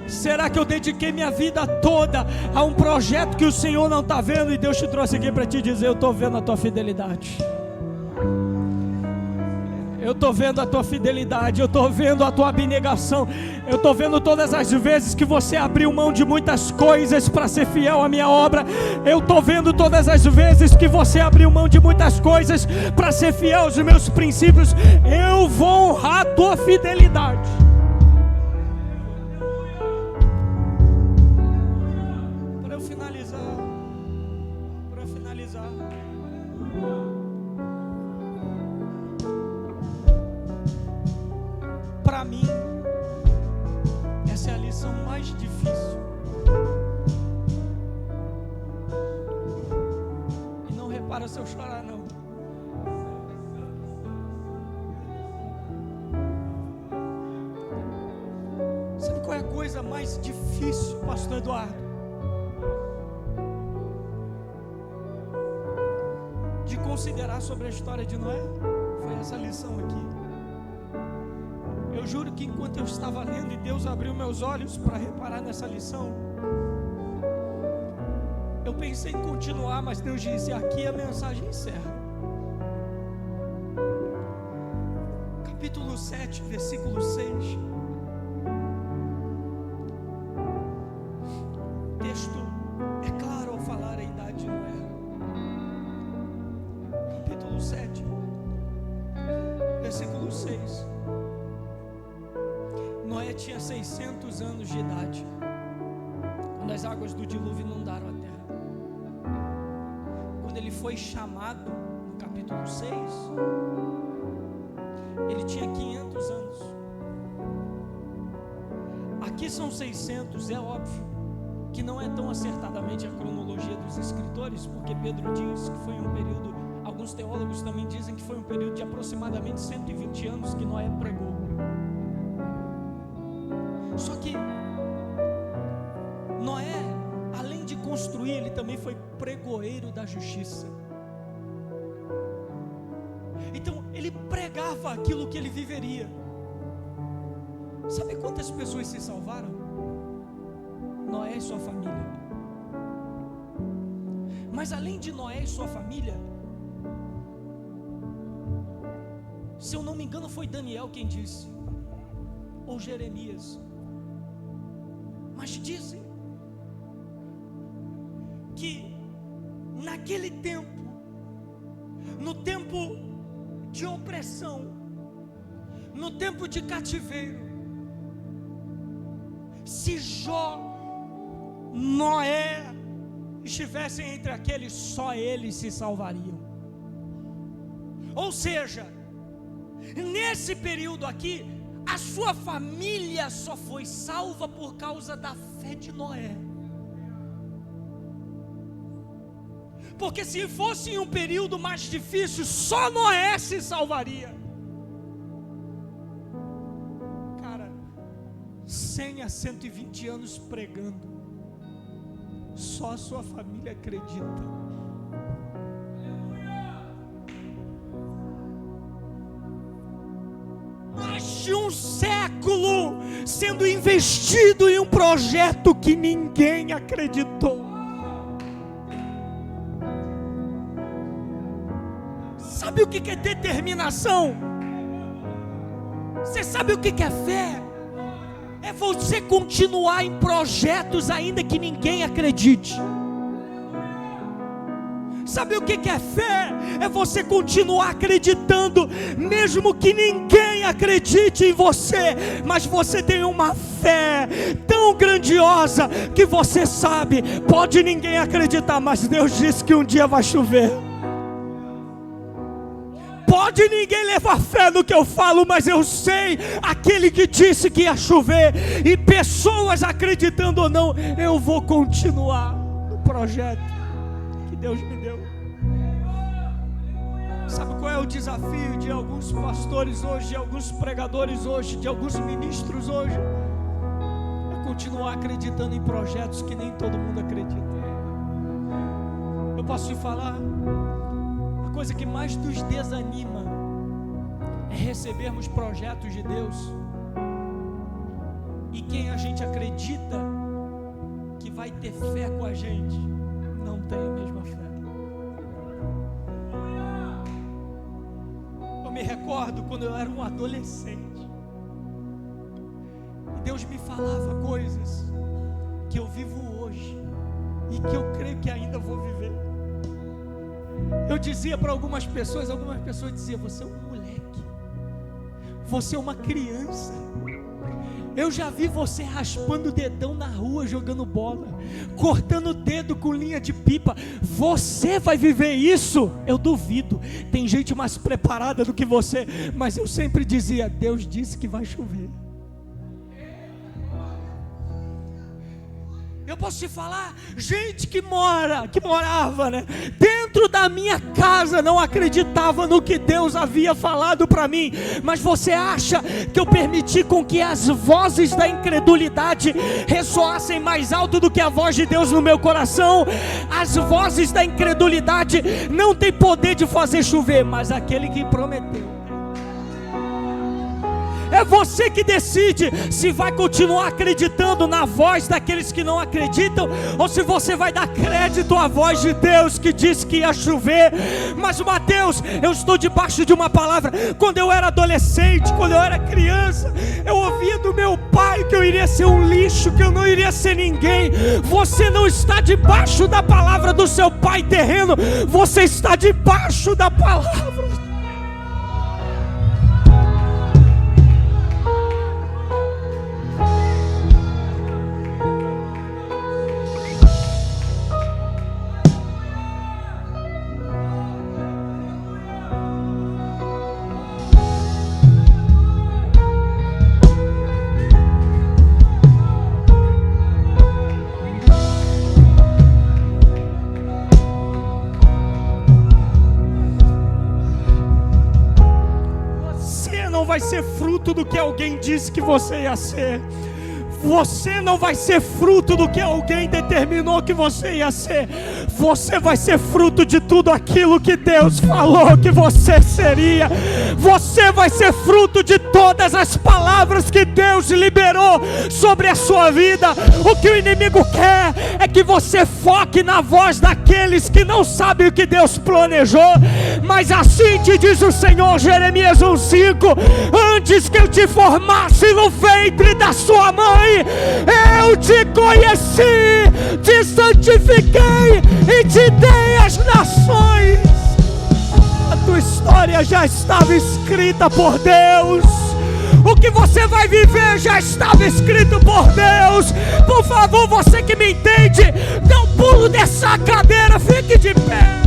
Será que eu dediquei minha vida toda a um projeto que o Senhor não está vendo? E Deus te trouxe aqui para te dizer: eu estou vendo a tua fidelidade. Eu estou vendo a tua fidelidade, eu estou vendo a tua abnegação, eu estou vendo todas as vezes que você abriu mão de muitas coisas para ser fiel à minha obra. Eu estou vendo todas as vezes que você abriu mão de muitas coisas para ser fiel aos meus princípios. Eu vou honrar a tua fidelidade. Para eu finalizar, para mim, essa é a lição mais difícil. E não repara se eu chorar, não. Sabe qual é a coisa mais difícil, pastor Eduardo? De considerar sobre a história de Noé? Foi essa lição aqui. Eu juro que enquanto eu estava lendo e Deus abriu meus olhos para reparar nessa lição, eu pensei em continuar, mas Deus disse: aqui a mensagem encerra. Capítulo 7, versículo 6. O texto é claro ao falar a idade de Noé. Capítulo 7, versículo 6. Noé tinha 600 anos de idade quando as águas do dilúvio inundaram a terra. Quando ele foi chamado, no capítulo 6, ele tinha 500 anos. Aqui são 600, é óbvio que não é tão acertadamente a cronologia dos escritores, porque Pedro diz que foi um período, alguns teólogos também dizem que foi um período de aproximadamente 120 anos que Noé pregou. Só que Noé, além de construir, ele também foi pregoeiro da justiça. Então ele pregava aquilo que ele viveria. Sabe quantas pessoas se salvaram? Noé e sua família. Mas além de Noé e sua família, se eu não me engano foi Daniel quem disse, ou Jeremias, mas dizem que naquele tempo, no tempo de opressão, no tempo de cativeiro, se Jó, Noé estivessem entre aqueles, só eles se salvariam. Ou seja, nesse período aqui, a sua família só foi salva por causa da fé de Noé. Porque se fosse em um período mais difícil, só Noé se salvaria. Cara, 100 a 120 anos pregando, só a sua família acredita. Mais de um século sendo investido em um projeto que ninguém acreditou. Sabe o que é determinação? Você sabe o que é fé? É você continuar em projetos ainda que ninguém acredite. Sabe o que é fé? É você continuar acreditando, mesmo que ninguém acredite em você, mas você tem uma fé tão grandiosa que você sabe, pode ninguém acreditar, mas Deus disse que um dia vai chover. Pode ninguém levar fé no que eu falo, mas eu sei, aquele que disse que ia chover, e pessoas acreditando ou não, eu vou continuar no projeto que Deus me deu. Sabe qual é o desafio de alguns pastores hoje, de alguns pregadores hoje, de alguns ministros hoje? É continuar acreditando em projetos que nem todo mundo acredita. Eu posso te falar, coisa que mais nos desanima é recebermos projetos de Deus e quem a gente acredita que vai ter fé com a gente não tem a mesma fé. Eu me recordo quando eu era um adolescente e Deus me falava coisas que eu vivo hoje e que eu creio que ainda vou viver. Eu dizia para algumas pessoas diziam: você é um moleque, você é uma criança. Eu já vi você raspando o dedão na rua, jogando bola, cortando o dedo com linha de pipa. Você vai viver isso? Eu duvido. Tem gente mais preparada do que você. Mas eu sempre dizia: Deus disse que vai chover. Eu posso te falar, gente que morava, né, dentro da minha casa, não acreditava no que Deus havia falado para mim. Mas você acha que eu permiti com que as vozes da incredulidade ressoassem mais alto do que a voz de Deus no meu coração? As vozes da incredulidade não têm poder de fazer chover, mas aquele que prometeu. É você que decide se vai continuar acreditando na voz daqueles que não acreditam, ou se você vai dar crédito à voz de Deus que disse que ia chover. Mas Mateus, eu estou debaixo de uma palavra. Quando eu era adolescente, quando eu era criança, eu ouvia do meu pai que eu iria ser um lixo, que eu não iria ser ninguém. Você não está debaixo da palavra do seu pai terreno, você está debaixo da palavra. Vai ser fruto do que alguém disse que você ia ser. Você não vai ser fruto do que alguém determinou que você ia ser. Você vai ser fruto de tudo aquilo que Deus falou que você seria. Você vai ser fruto de todas as palavras que Deus liberou sobre a sua vida. O que o inimigo quer é que você foque na voz daqueles que não sabem o que Deus planejou. Mas assim te diz o Senhor, Jeremias 1:5: antes que eu te formasse no ventre da sua mãe, eu te conheci, te santifiquei e te dei as nações. A tua história já estava escrita por Deus. O que você vai viver já estava escrito por Deus. Por favor, você que me entende, dê um pulo dessa cadeira, fique de pé.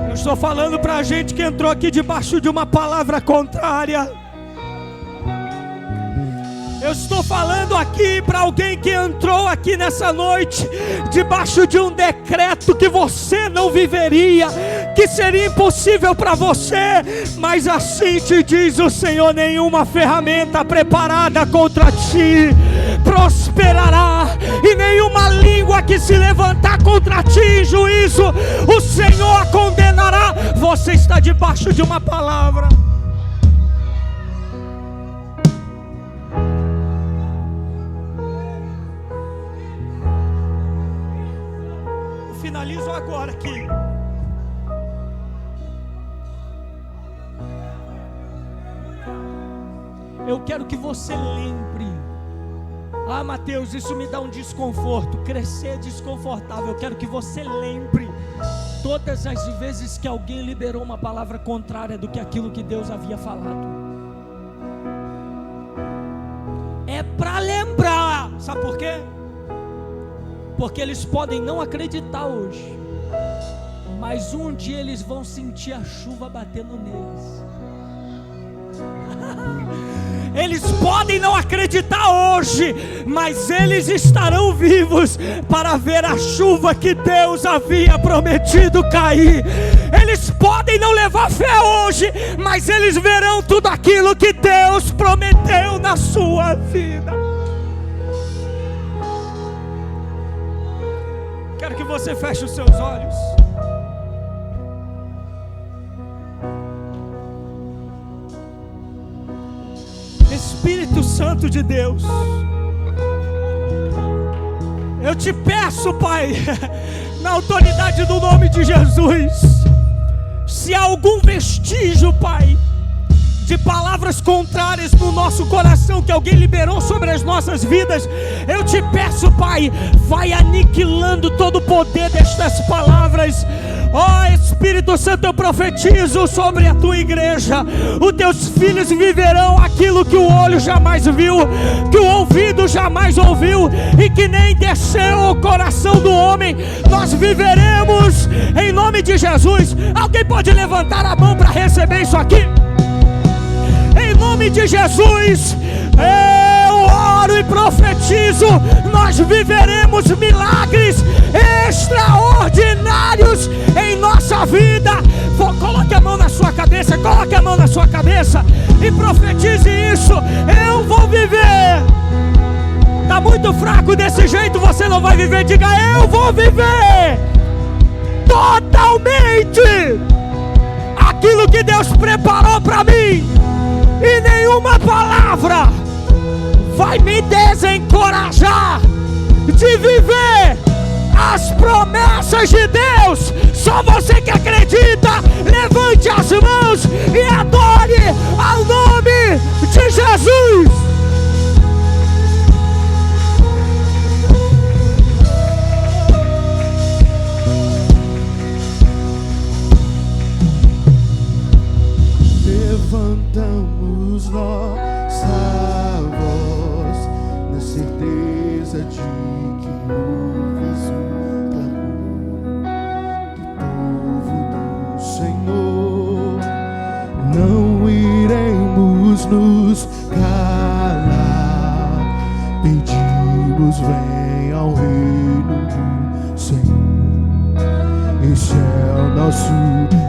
Eu estou falando para a gente que entrou aqui debaixo de uma palavra contrária. Eu estou falando aqui para alguém que entrou aqui nessa noite debaixo de um decreto que você não viveria, que seria impossível para você. Mas assim te diz o Senhor: nenhuma ferramenta preparada contra ti prosperará, e nenhuma língua que se levantar contra ti em juízo, o Senhor a condenará. Você está debaixo de uma palavra. Eu finalizo agora aqui. Eu quero que você lembre. Ah, Mateus, isso me dá um desconforto. Crescer é desconfortável. Eu quero que você lembre todas as vezes que alguém liberou uma palavra contrária do que aquilo que Deus havia falado. É para lembrar. Sabe por quê? Porque eles podem não acreditar hoje, mas um dia eles vão sentir a chuva batendo neles. Eles podem não acreditar hoje, mas eles estarão vivos para ver a chuva que Deus havia prometido cair. Eles podem não levar fé hoje, mas eles verão tudo aquilo que Deus prometeu na sua vida. Quero que você feche os seus olhos. Espírito Santo de Deus, eu te peço, Pai, na autoridade do nome de Jesus, se há algum vestígio, Pai, de palavras contrárias no nosso coração que alguém liberou sobre as nossas vidas, eu te peço, Pai, vai aniquilando todo o poder destas palavras. Ó Espírito Santo, eu profetizo sobre a tua igreja: os teus filhos viverão aquilo que o olho jamais viu, que o ouvido jamais ouviu, e que nem desceu ao coração do homem. Nós viveremos em nome de Jesus. Alguém pode levantar a mão para receber isso aqui? Em nome de Jesus, eu oro e profetizo: nós viveremos milagres extraordinários em nossa vida. Coloque a mão na sua cabeça, coloque a mão na sua cabeça e profetize isso: eu vou viver. Está muito fraco desse jeito, você não vai viver. Diga: eu vou viver totalmente aquilo que Deus preparou para mim. E nenhuma palavra vai me desencorajar de viver as promessas de Deus. Só você que acredita, levante as mãos e adore ao nome de Jesus. Levantamos nossa voz na certeza de que ouves o clamor do povo do Senhor. Não iremos nos calar, pedimos: vem ao reino do Senhor. Esse é o nosso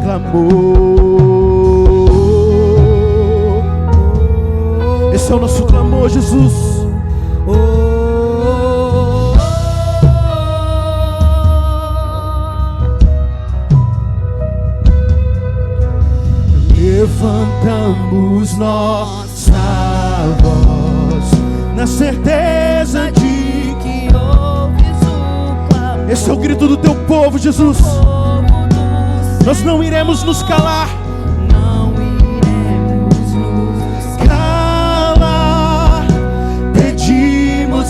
clamor. Esse é o nosso clamor, Jesus. Levantamos nossa voz na certeza de que ouves o clamor. Esse é o grito do teu povo, Jesus. Nós não iremos nos calar.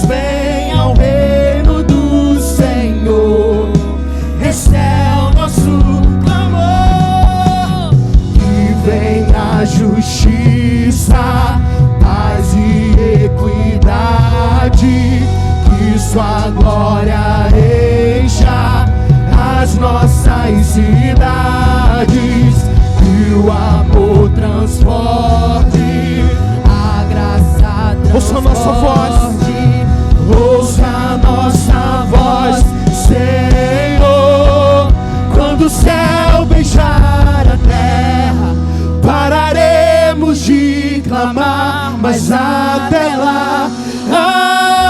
Vem ao reino do Senhor. Este é o nosso clamor. Que venha justiça, paz e equidade. Que sua glória encha as nossas cidades. Que o amor transporte, a graça transporte. Ouça a nossa voz. Ouça a nossa voz, Senhor. Quando o céu beijar a terra, pararemos de clamar. Mas até lá,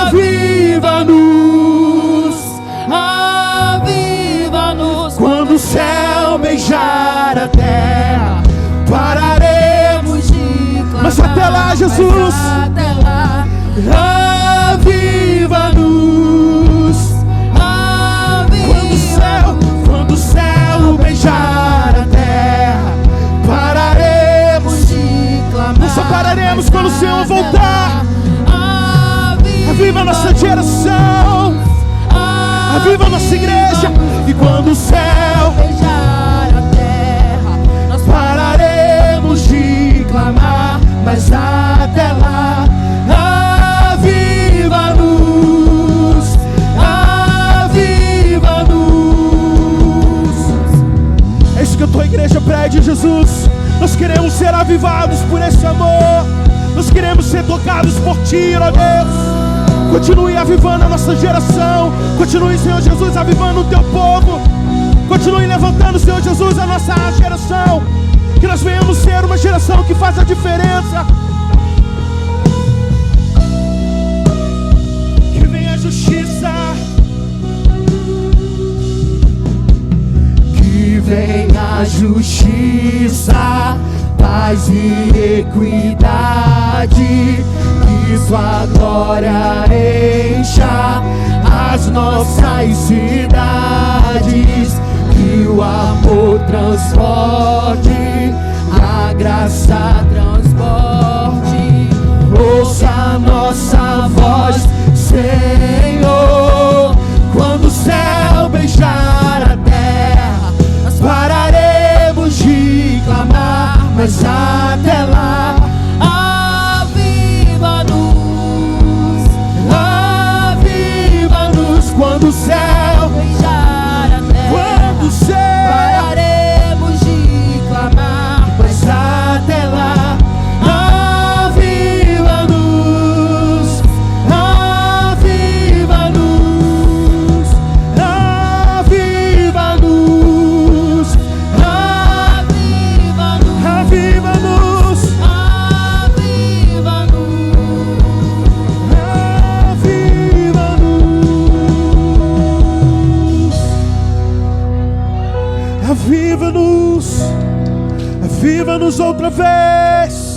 aviva-nos, aviva-nos. Quando o céu beijar a terra, pararemos de clamar. Mas até lá, Jesus, até lá, aviva-nos, aviva. Quando o céu beijar a terra, pararemos de clamar. Nós só pararemos quando o Senhor voltar. Aviva a nossa geração, aviva a nossa igreja. E quando o céu beijar a terra, nós pararemos de clamar. Mas até lá, aviva-nos, aviva-nos. É isso que a tua igreja pede, Jesus. Nós queremos ser avivados por esse amor. Nós queremos ser tocados por Ti, ó Deus. Continue avivando a nossa geração. Continue, Senhor Jesus, avivando o Teu povo. Continue levantando, Senhor Jesus, a nossa geração. Que nós venhamos ser uma geração que faz a diferença. Que venha a justiça. Que venha a justiça, paz e equidade. Que Sua glória encha as nossas cidades. Que o amor transporte, a graça transporte. Ouça a nossa voz, Senhor. Quando o céu beijar a terra, nós pararemos de clamar. Mas até lá, aviva-nos. Quando o céu beijar a terra, quando o céu pararemos de clamar. Mas até lá, aviva-nos, aviva-nos, aviva-nos, aviva-nos, aviva-nos, aviva-nos, aviva-nos, aviva-nos outra vez.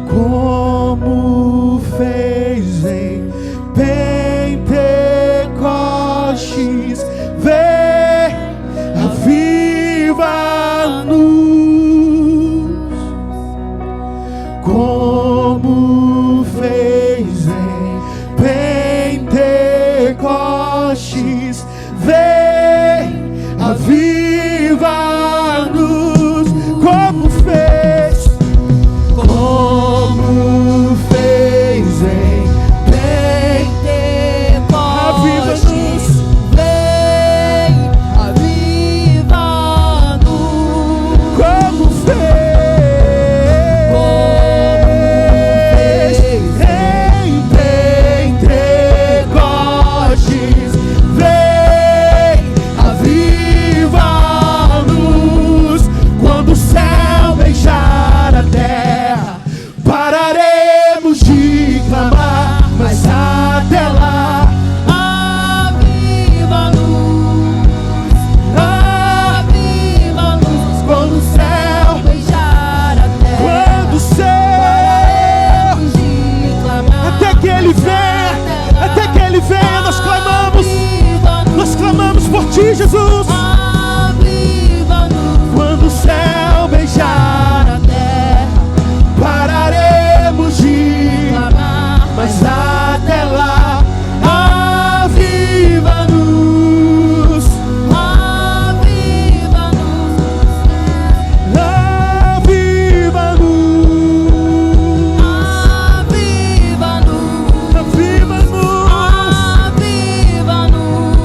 Como fez em Pentecostes, vem, aviva-nos. Como fez em Pentecostes, vem, aviva-nos. Como fez em Pentecostes, vem, aviva-nos. Como fez em Pentecostes, vem, aviva-nos. Quando o céu beijar a terra, pararemos de clamar. Mas até lá, aviva-nos, aviva-nos. Quando o céu beijar a terra, quando o céu pararemos de clamar. Até que Ele venha, até que Ele venha, nós clamamos por Ti, Jesus. Quando o céu beijar a terra, pararemos de clamar. Mas até lá, aviva-nos, aviva-nos, aviva-nos, aviva-nos,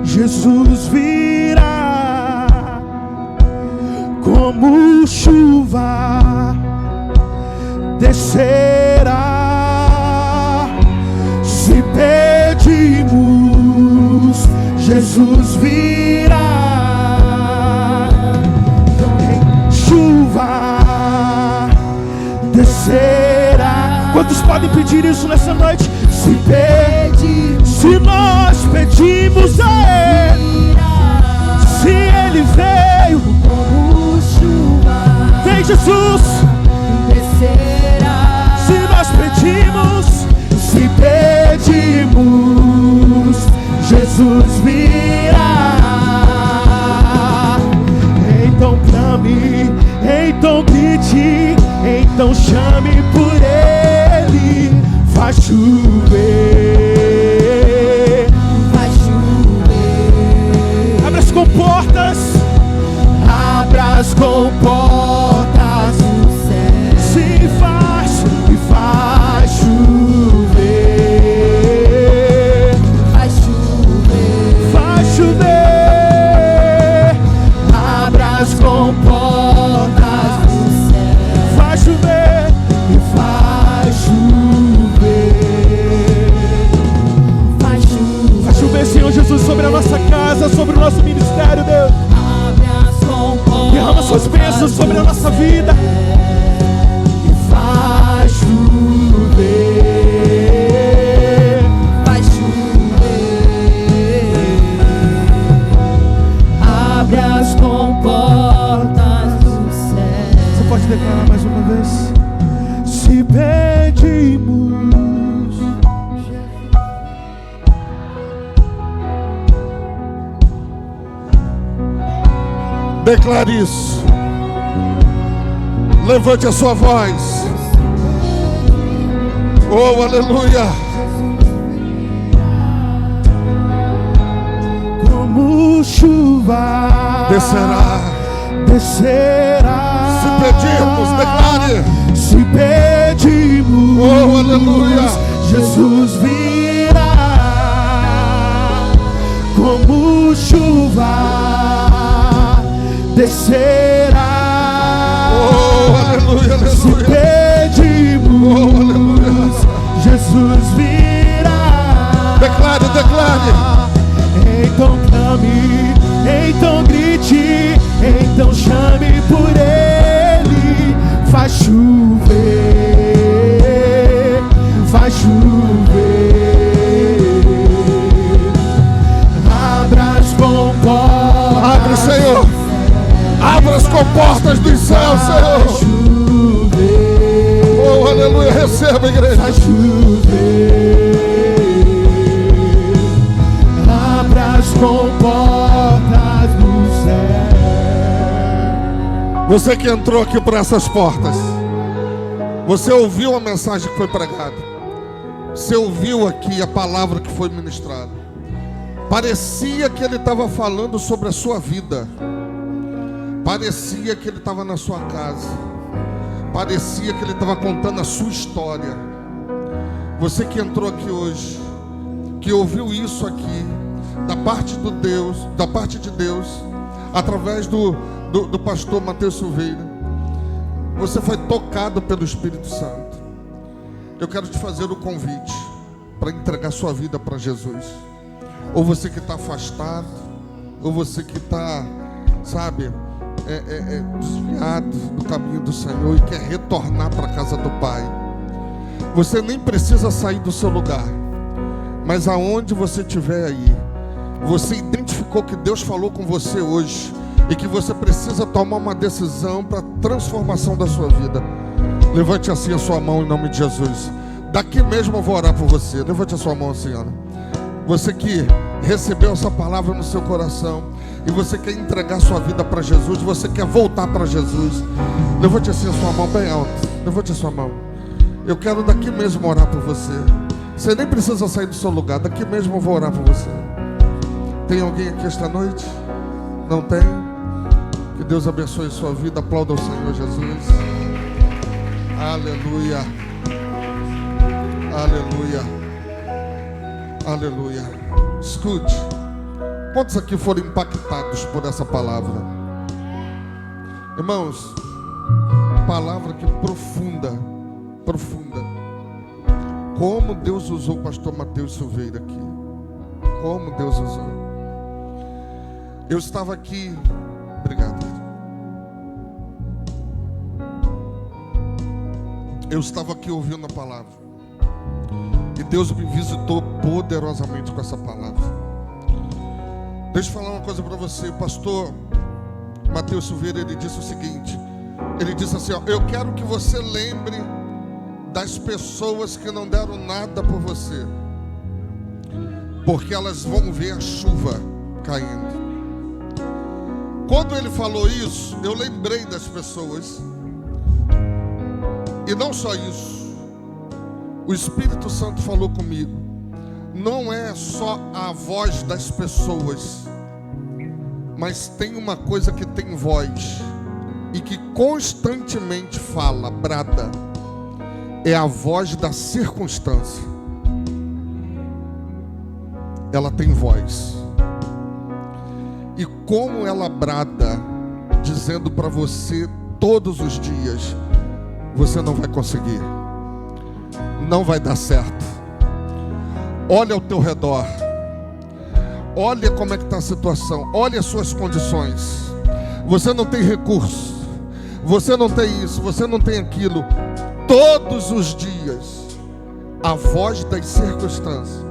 Jesus virá como chuva, descerá. Se pedimos, Jesus virá. Chuva descerá. Quantos podem pedir isso nessa noite? Se nós pedimos a Ele, se Ele veio como chuva, vem Jesus, descerá. Se nós pedimos, se pedimos, Jesus virá. Então clame, então grite, então chame por Ele. Vai chover, vai chover. Abra as comportas, abra as comportas do céu. Sim, faz chover, vai chover, vai chover. Abra as comportas do céu. Vai chover e vai chover, vai chover. Vai chover, Senhor Jesus, sobre a nossa casa, sobre o nosso ministério, Deus. Derrama suas bênçãos sobre a nossa vida. E vai chover, vai chover. Abre as comportas do céu. Você pode declarar mais uma vez? Se pedimos, declare isso. Levante a sua voz. Oh, aleluia. Como chuva descerá, descerá. Se pedirmos, declare. Se pedimos, oh, aleluia, Jesus virá. Como chuva descerá. Oh, aleluia, aleluia. Se pedimos, oh, aleluia, Jesus virá. Declare, declare. Então clame, então grite, então chame por Ele. Vai chover, vai chover. Abra as comportas. Abre, Senhor. Abra as comportas dos céus, Senhor. Oh, aleluia. Receba, igreja. Vai chover. Abra as comportas do céu. Você que entrou aqui por essas portas, você ouviu a mensagem que foi pregada, você ouviu aqui a palavra que foi ministrada. Parecia que ele estava falando sobre a sua vida. Parecia que ele estava na sua casa. Parecia que ele estava contando a sua história. Você que entrou aqui hoje, que ouviu isso aqui, da parte de Deus, através do pastor Mateus Silveira, você foi tocado pelo Espírito Santo. Eu quero te fazer o convite para entregar sua vida para Jesus. Ou você que está afastado, ou você que está, sabe, desviado do caminho do Senhor e quer retornar para a casa do Pai. Você nem precisa sair do seu lugar, mas aonde você estiver aí, você identificou que Deus falou com você hoje e que você precisa tomar uma decisão para a transformação da sua vida. Levante assim a sua mão em nome de Jesus. Daqui mesmo eu vou orar por você. Levante a sua mão, senhora. Você que recebeu essa palavra no seu coração e você quer entregar sua vida para Jesus, você quer voltar para Jesus, levante assim a sua mão bem alto. Levante a sua mão. Eu quero daqui mesmo orar por você. Você nem precisa sair do seu lugar. Daqui mesmo eu vou orar por você. Tem alguém aqui esta noite? Não tem? Que Deus abençoe sua vida. Aplauda o Senhor Jesus. Aleluia. Aleluia. Aleluia. Escute. Quantos aqui foram impactados por essa palavra? Irmãos, palavra que profunda. Como Deus usou o pastor Mateus Silveira aqui. Como Deus usou. Eu estava aqui. Obrigado. Eu estava aqui ouvindo a palavra. E Deus me visitou poderosamente com essa palavra. Deixa eu falar uma coisa para você. O pastor Mateus Silveira, ele disse o seguinte. Ele disse assim, ó, eu quero que você lembre das pessoas que não deram nada por você, porque elas vão ver a chuva caindo. Quando ele falou isso, eu lembrei das pessoas. E não só isso, o Espírito Santo falou comigo. Não é só a voz das pessoas, mas tem uma coisa que tem voz e que constantemente fala, brada. É a voz da circunstância. Ela tem voz. E como ela brada, dizendo para você todos os dias: você não vai conseguir, não vai dar certo. Olha ao teu redor, olha como é que está a situação, olha as suas condições. Você não tem recurso, você não tem isso, você não tem aquilo. Todos os dias, a voz das circunstâncias,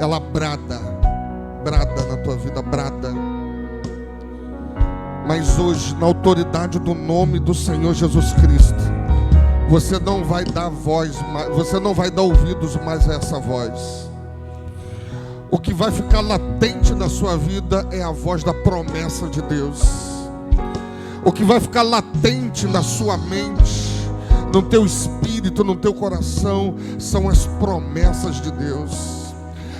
ela brada na tua vida, brada. Mas hoje, na autoridade do nome do Senhor Jesus Cristo, você não vai dar voz, você não vai dar ouvidos mais a essa voz. O que vai ficar latente na sua vida é a voz da promessa de Deus. O que vai ficar latente na sua mente, no teu espírito, no teu coração, são as promessas de Deus.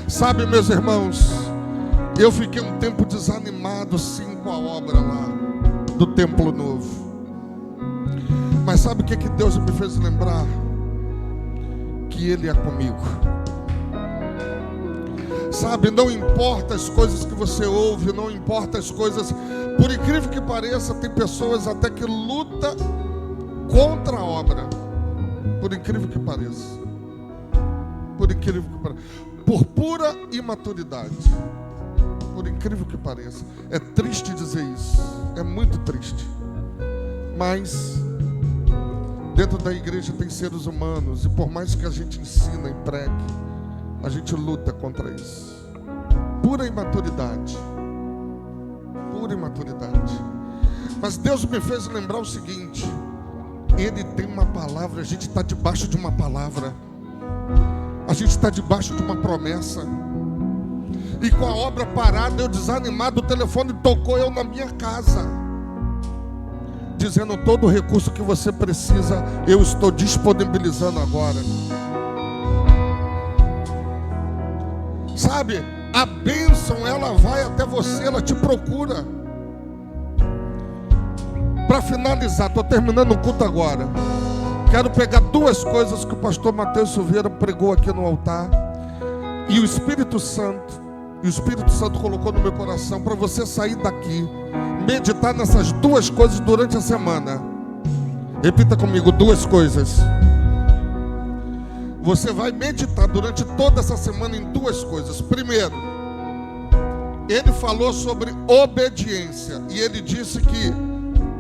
Sabe, meus irmãos, eu fiquei um tempo desanimado sim com a obra lá do Templo Novo. Mas sabe o que Deus me fez lembrar? Que Ele é comigo. Sabe, não importa as coisas que você ouve, não importa as coisas, por incrível que pareça, tem pessoas até que lutam contra a obra. Por incrível que pareça. Por incrível que pareça. Por pura imaturidade. Por incrível que pareça. É triste dizer isso. É muito triste. Mas dentro da igreja tem seres humanos. E por mais que a gente ensina e pregue, a gente luta contra isso. Pura imaturidade. Pura imaturidade. Mas Deus me fez lembrar o seguinte: Ele tem uma palavra. A gente está debaixo de uma palavra. A gente está debaixo de uma promessa. E com a obra parada, eu desanimado, o telefone tocou eu na minha casa, dizendo: todo o recurso que você precisa, eu estou disponibilizando agora. Sabe, a bênção, ela vai até você, ela te procura. Para finalizar, estou terminando o culto agora. Quero pegar duas coisas que o pastor Mateus Silveira pregou aqui no altar. E o Espírito Santo colocou no meu coração para você sair daqui, meditar nessas duas coisas durante a semana. Repita comigo, duas coisas. Você vai meditar durante toda essa semana em duas coisas. Primeiro, ele falou sobre obediência. E ele disse que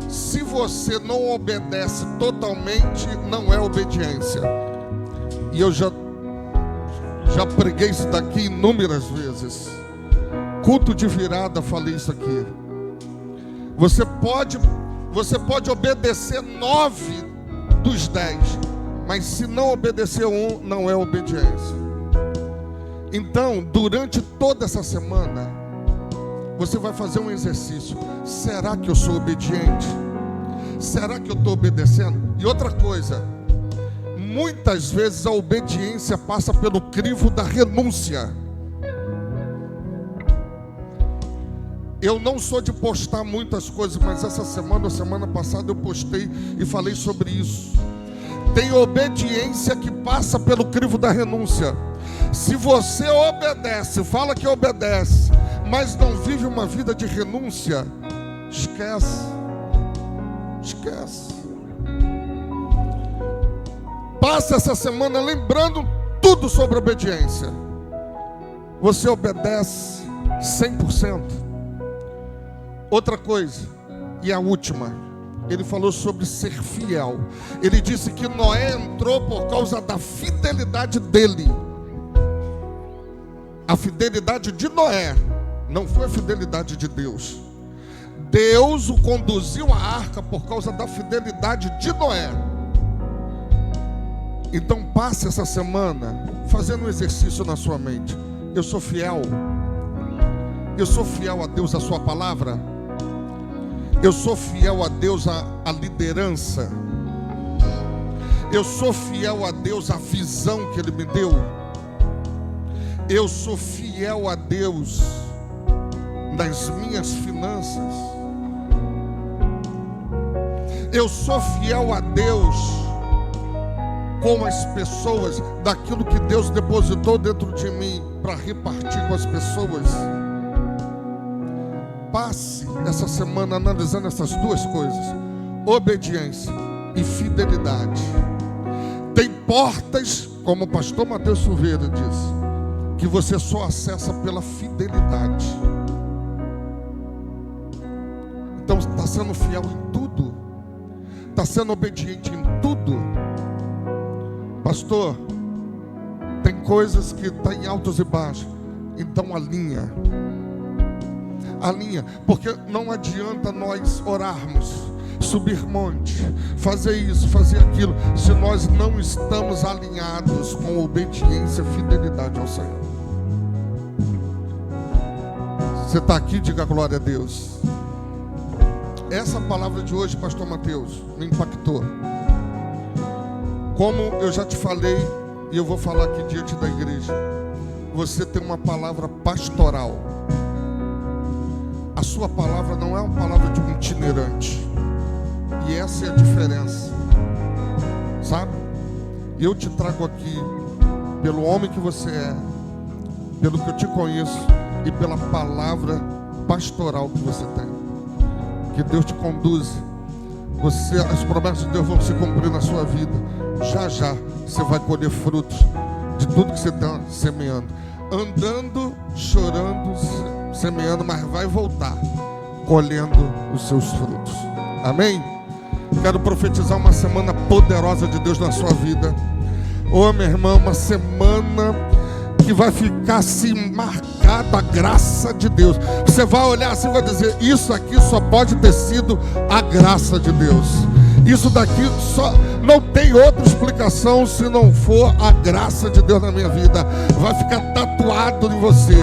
se você não obedece totalmente, não é obediência. E eu já preguei isso daqui inúmeras vezes. Culto de virada, falei isso aqui. Você pode obedecer 9 dos 10, mas se não obedecer um, não é obediência. Então, durante toda essa semana, você vai fazer um exercício. Será que eu sou obediente? Será que eu estou obedecendo? E outra coisa, muitas vezes a obediência passa pelo crivo da renúncia. Eu não sou de postar muitas coisas, mas essa semana ou semana passada eu postei e falei sobre isso. Tem obediência que passa pelo crivo da renúncia. Se você obedece, fala que obedece, mas não vive uma vida de renúncia, esquece. Passa essa semana lembrando tudo sobre obediência. Você obedece 100%. Outra coisa, e a última, ele falou sobre ser fiel. Ele disse que Noé entrou por causa da fidelidade dele. A fidelidade de Noé não foi a fidelidade de Deus. Deus o conduziu à arca por causa da fidelidade de Noé. Então passe essa semana fazendo um exercício na sua mente. Eu sou fiel. Eu sou fiel a Deus, a sua palavra. Eu sou fiel a Deus, a liderança. Eu sou fiel a Deus, a visão que Ele me deu. Eu sou fiel a Deus nas minhas finanças. Eu sou fiel a Deus com as pessoas, daquilo que Deus depositou dentro de mim para repartir com as pessoas. Passe essa semana analisando essas duas coisas: obediência e fidelidade. Tem portas, como o pastor Mateus Silveira disse, que você só acessa pela fidelidade. Então está sendo fiel em tudo, está sendo obediente em tudo. Pastor, tem coisas que estão em altos e baixos, então alinha, porque não adianta nós orarmos, subir monte, fazer isso, fazer aquilo, se nós não estamos alinhados com obediência e fidelidade ao Senhor. Você está aqui, diga glória a Deus. Essa palavra de hoje, pastor Mateus, me impactou. Como eu já te falei, e eu vou falar aqui diante da igreja, você tem uma palavra pastoral. A sua palavra não é uma palavra de um itinerante. E essa é a diferença, sabe? Eu te trago aqui pelo homem que você é, pelo que eu te conheço e pela palavra pastoral que você tem. Que Deus te conduza. As promessas de Deus vão se cumprir na sua vida. Já já você vai colher frutos de tudo que você está semeando. Andando, chorando, semeando, mas vai voltar colhendo os seus frutos. Amém? Quero profetizar uma semana poderosa de Deus na sua vida. Ô minha irmã, uma semana que vai ficar assim marcada a graça de Deus. Você vai olhar assim e vai dizer: isso aqui só pode ter sido a graça de Deus. Isso daqui só não tem outra explicação se não for a graça de Deus na minha vida. Vai ficar tatuado em você.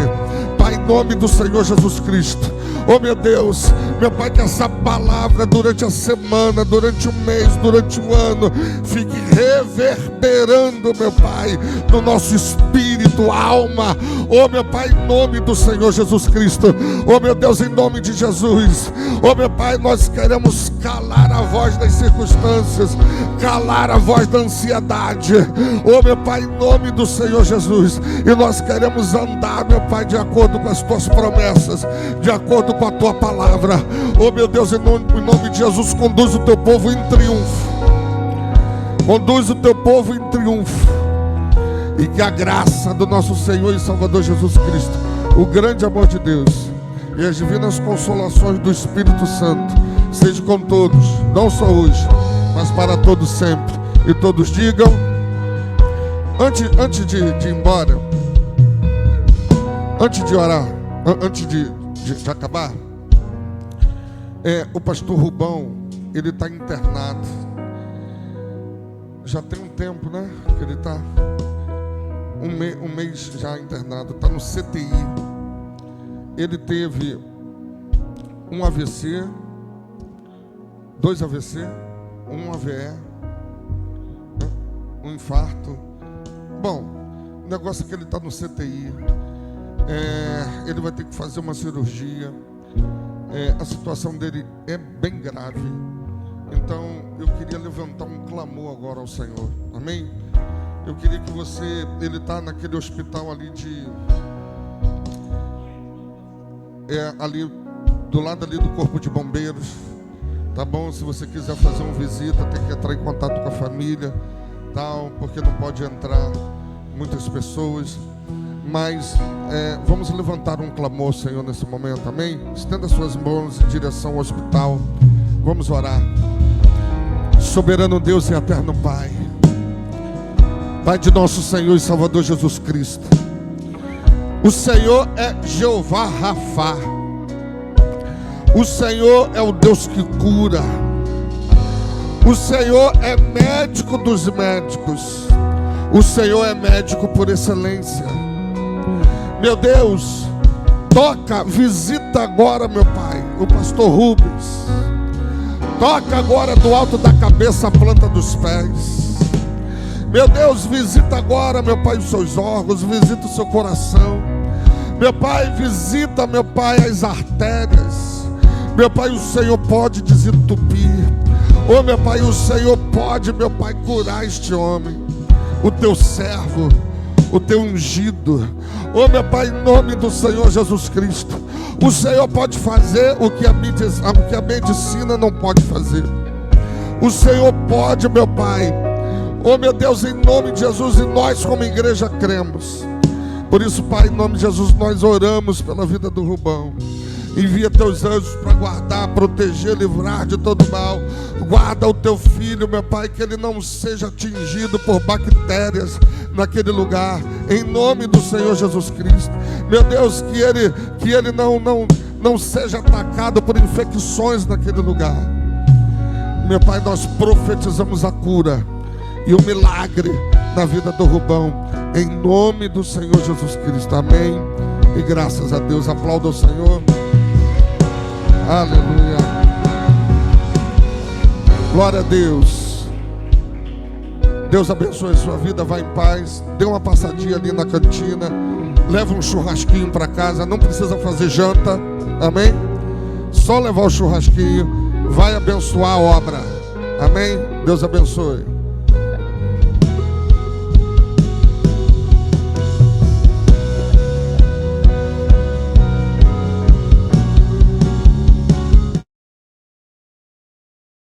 Pai, em nome do Senhor Jesus Cristo. Oh meu Deus, meu Pai, que essa palavra durante a semana, durante o mês, durante o ano, fique reverberando, meu Pai, no nosso espírito, alma. Oh meu Pai, em nome do Senhor Jesus Cristo. Oh meu Deus, em nome de Jesus. Oh meu Pai, nós queremos calar a voz das circunstâncias, calar a voz da ansiedade. Oh meu Pai, em nome do Senhor Jesus. E nós queremos andar, meu Pai, de acordo com as tuas promessas, de acordo com a tua palavra. Oh meu Deus, em nome de Jesus, conduz o teu povo em triunfo. Conduz o teu povo em triunfo. E que a graça do nosso Senhor e Salvador Jesus Cristo, o grande amor de Deus e as divinas consolações do Espírito Santo seja com todos, não só hoje, mas para todos sempre. E todos digam, antes de ir embora, antes de orar, antes de acabar, o pastor Rubão, ele está internado. Já tem um tempo, né? Que ele está um mês já internado, está no CTI. Ele teve um AVC, 2 AVC, um AVE, um infarto. Bom, o negócio é que ele está no CTI. Ele vai ter que fazer uma cirurgia. A situação dele é bem grave. Então eu queria levantar um clamor agora ao Senhor. Amém? Eu queria que você, ele está naquele hospital ali ali do lado ali do Corpo de Bombeiros. Tá bom? Se você quiser fazer uma visita, tem que entrar em contato com a família, tal, porque não pode entrar muitas pessoas. Mas vamos levantar um clamor, Senhor, nesse momento, amém? Estenda suas mãos em direção ao hospital. Vamos orar. Soberano Deus e eterno Pai, Pai de nosso Senhor e Salvador Jesus Cristo, o Senhor é Jeová Rafá. O Senhor é o Deus que cura. O Senhor é médico dos médicos. O Senhor é médico por excelência. Meu Deus, toca, visita agora, meu Pai, o pastor Rubens. Toca agora do alto da cabeça à planta dos pés. Meu Deus, visita agora, meu Pai, os seus órgãos, visita o seu coração. Meu Pai, visita, meu Pai, as artérias. Meu Pai, o Senhor pode desentupir. Oh, meu Pai, o Senhor pode, meu Pai, curar este homem, o teu servo, o teu ungido. Oh, meu Pai, em nome do Senhor Jesus Cristo, o Senhor pode fazer o que a medicina não pode fazer. O Senhor pode, meu Pai. Oh, meu Deus, em nome de Jesus, e nós como igreja cremos. Por isso, Pai, em nome de Jesus, nós oramos pela vida do Rubão. Envia teus anjos para guardar, proteger, livrar de todo mal. Guarda o teu filho, meu Pai, que ele não seja atingido por bactérias naquele lugar, em nome do Senhor Jesus Cristo. Meu Deus, que ele não seja atacado por infecções naquele lugar. Meu Pai, nós profetizamos a cura e o milagre na vida do Rubão, em nome do Senhor Jesus Cristo. Amém. E graças a Deus. Aplauda o Senhor. Aleluia. Glória a Deus. Deus abençoe a sua vida. Vá em paz. Dê uma passadinha ali na cantina. Leva um churrasquinho para casa. Não precisa fazer janta. Amém? Só levar o churrasquinho. Vai abençoar a obra. Amém? Deus abençoe.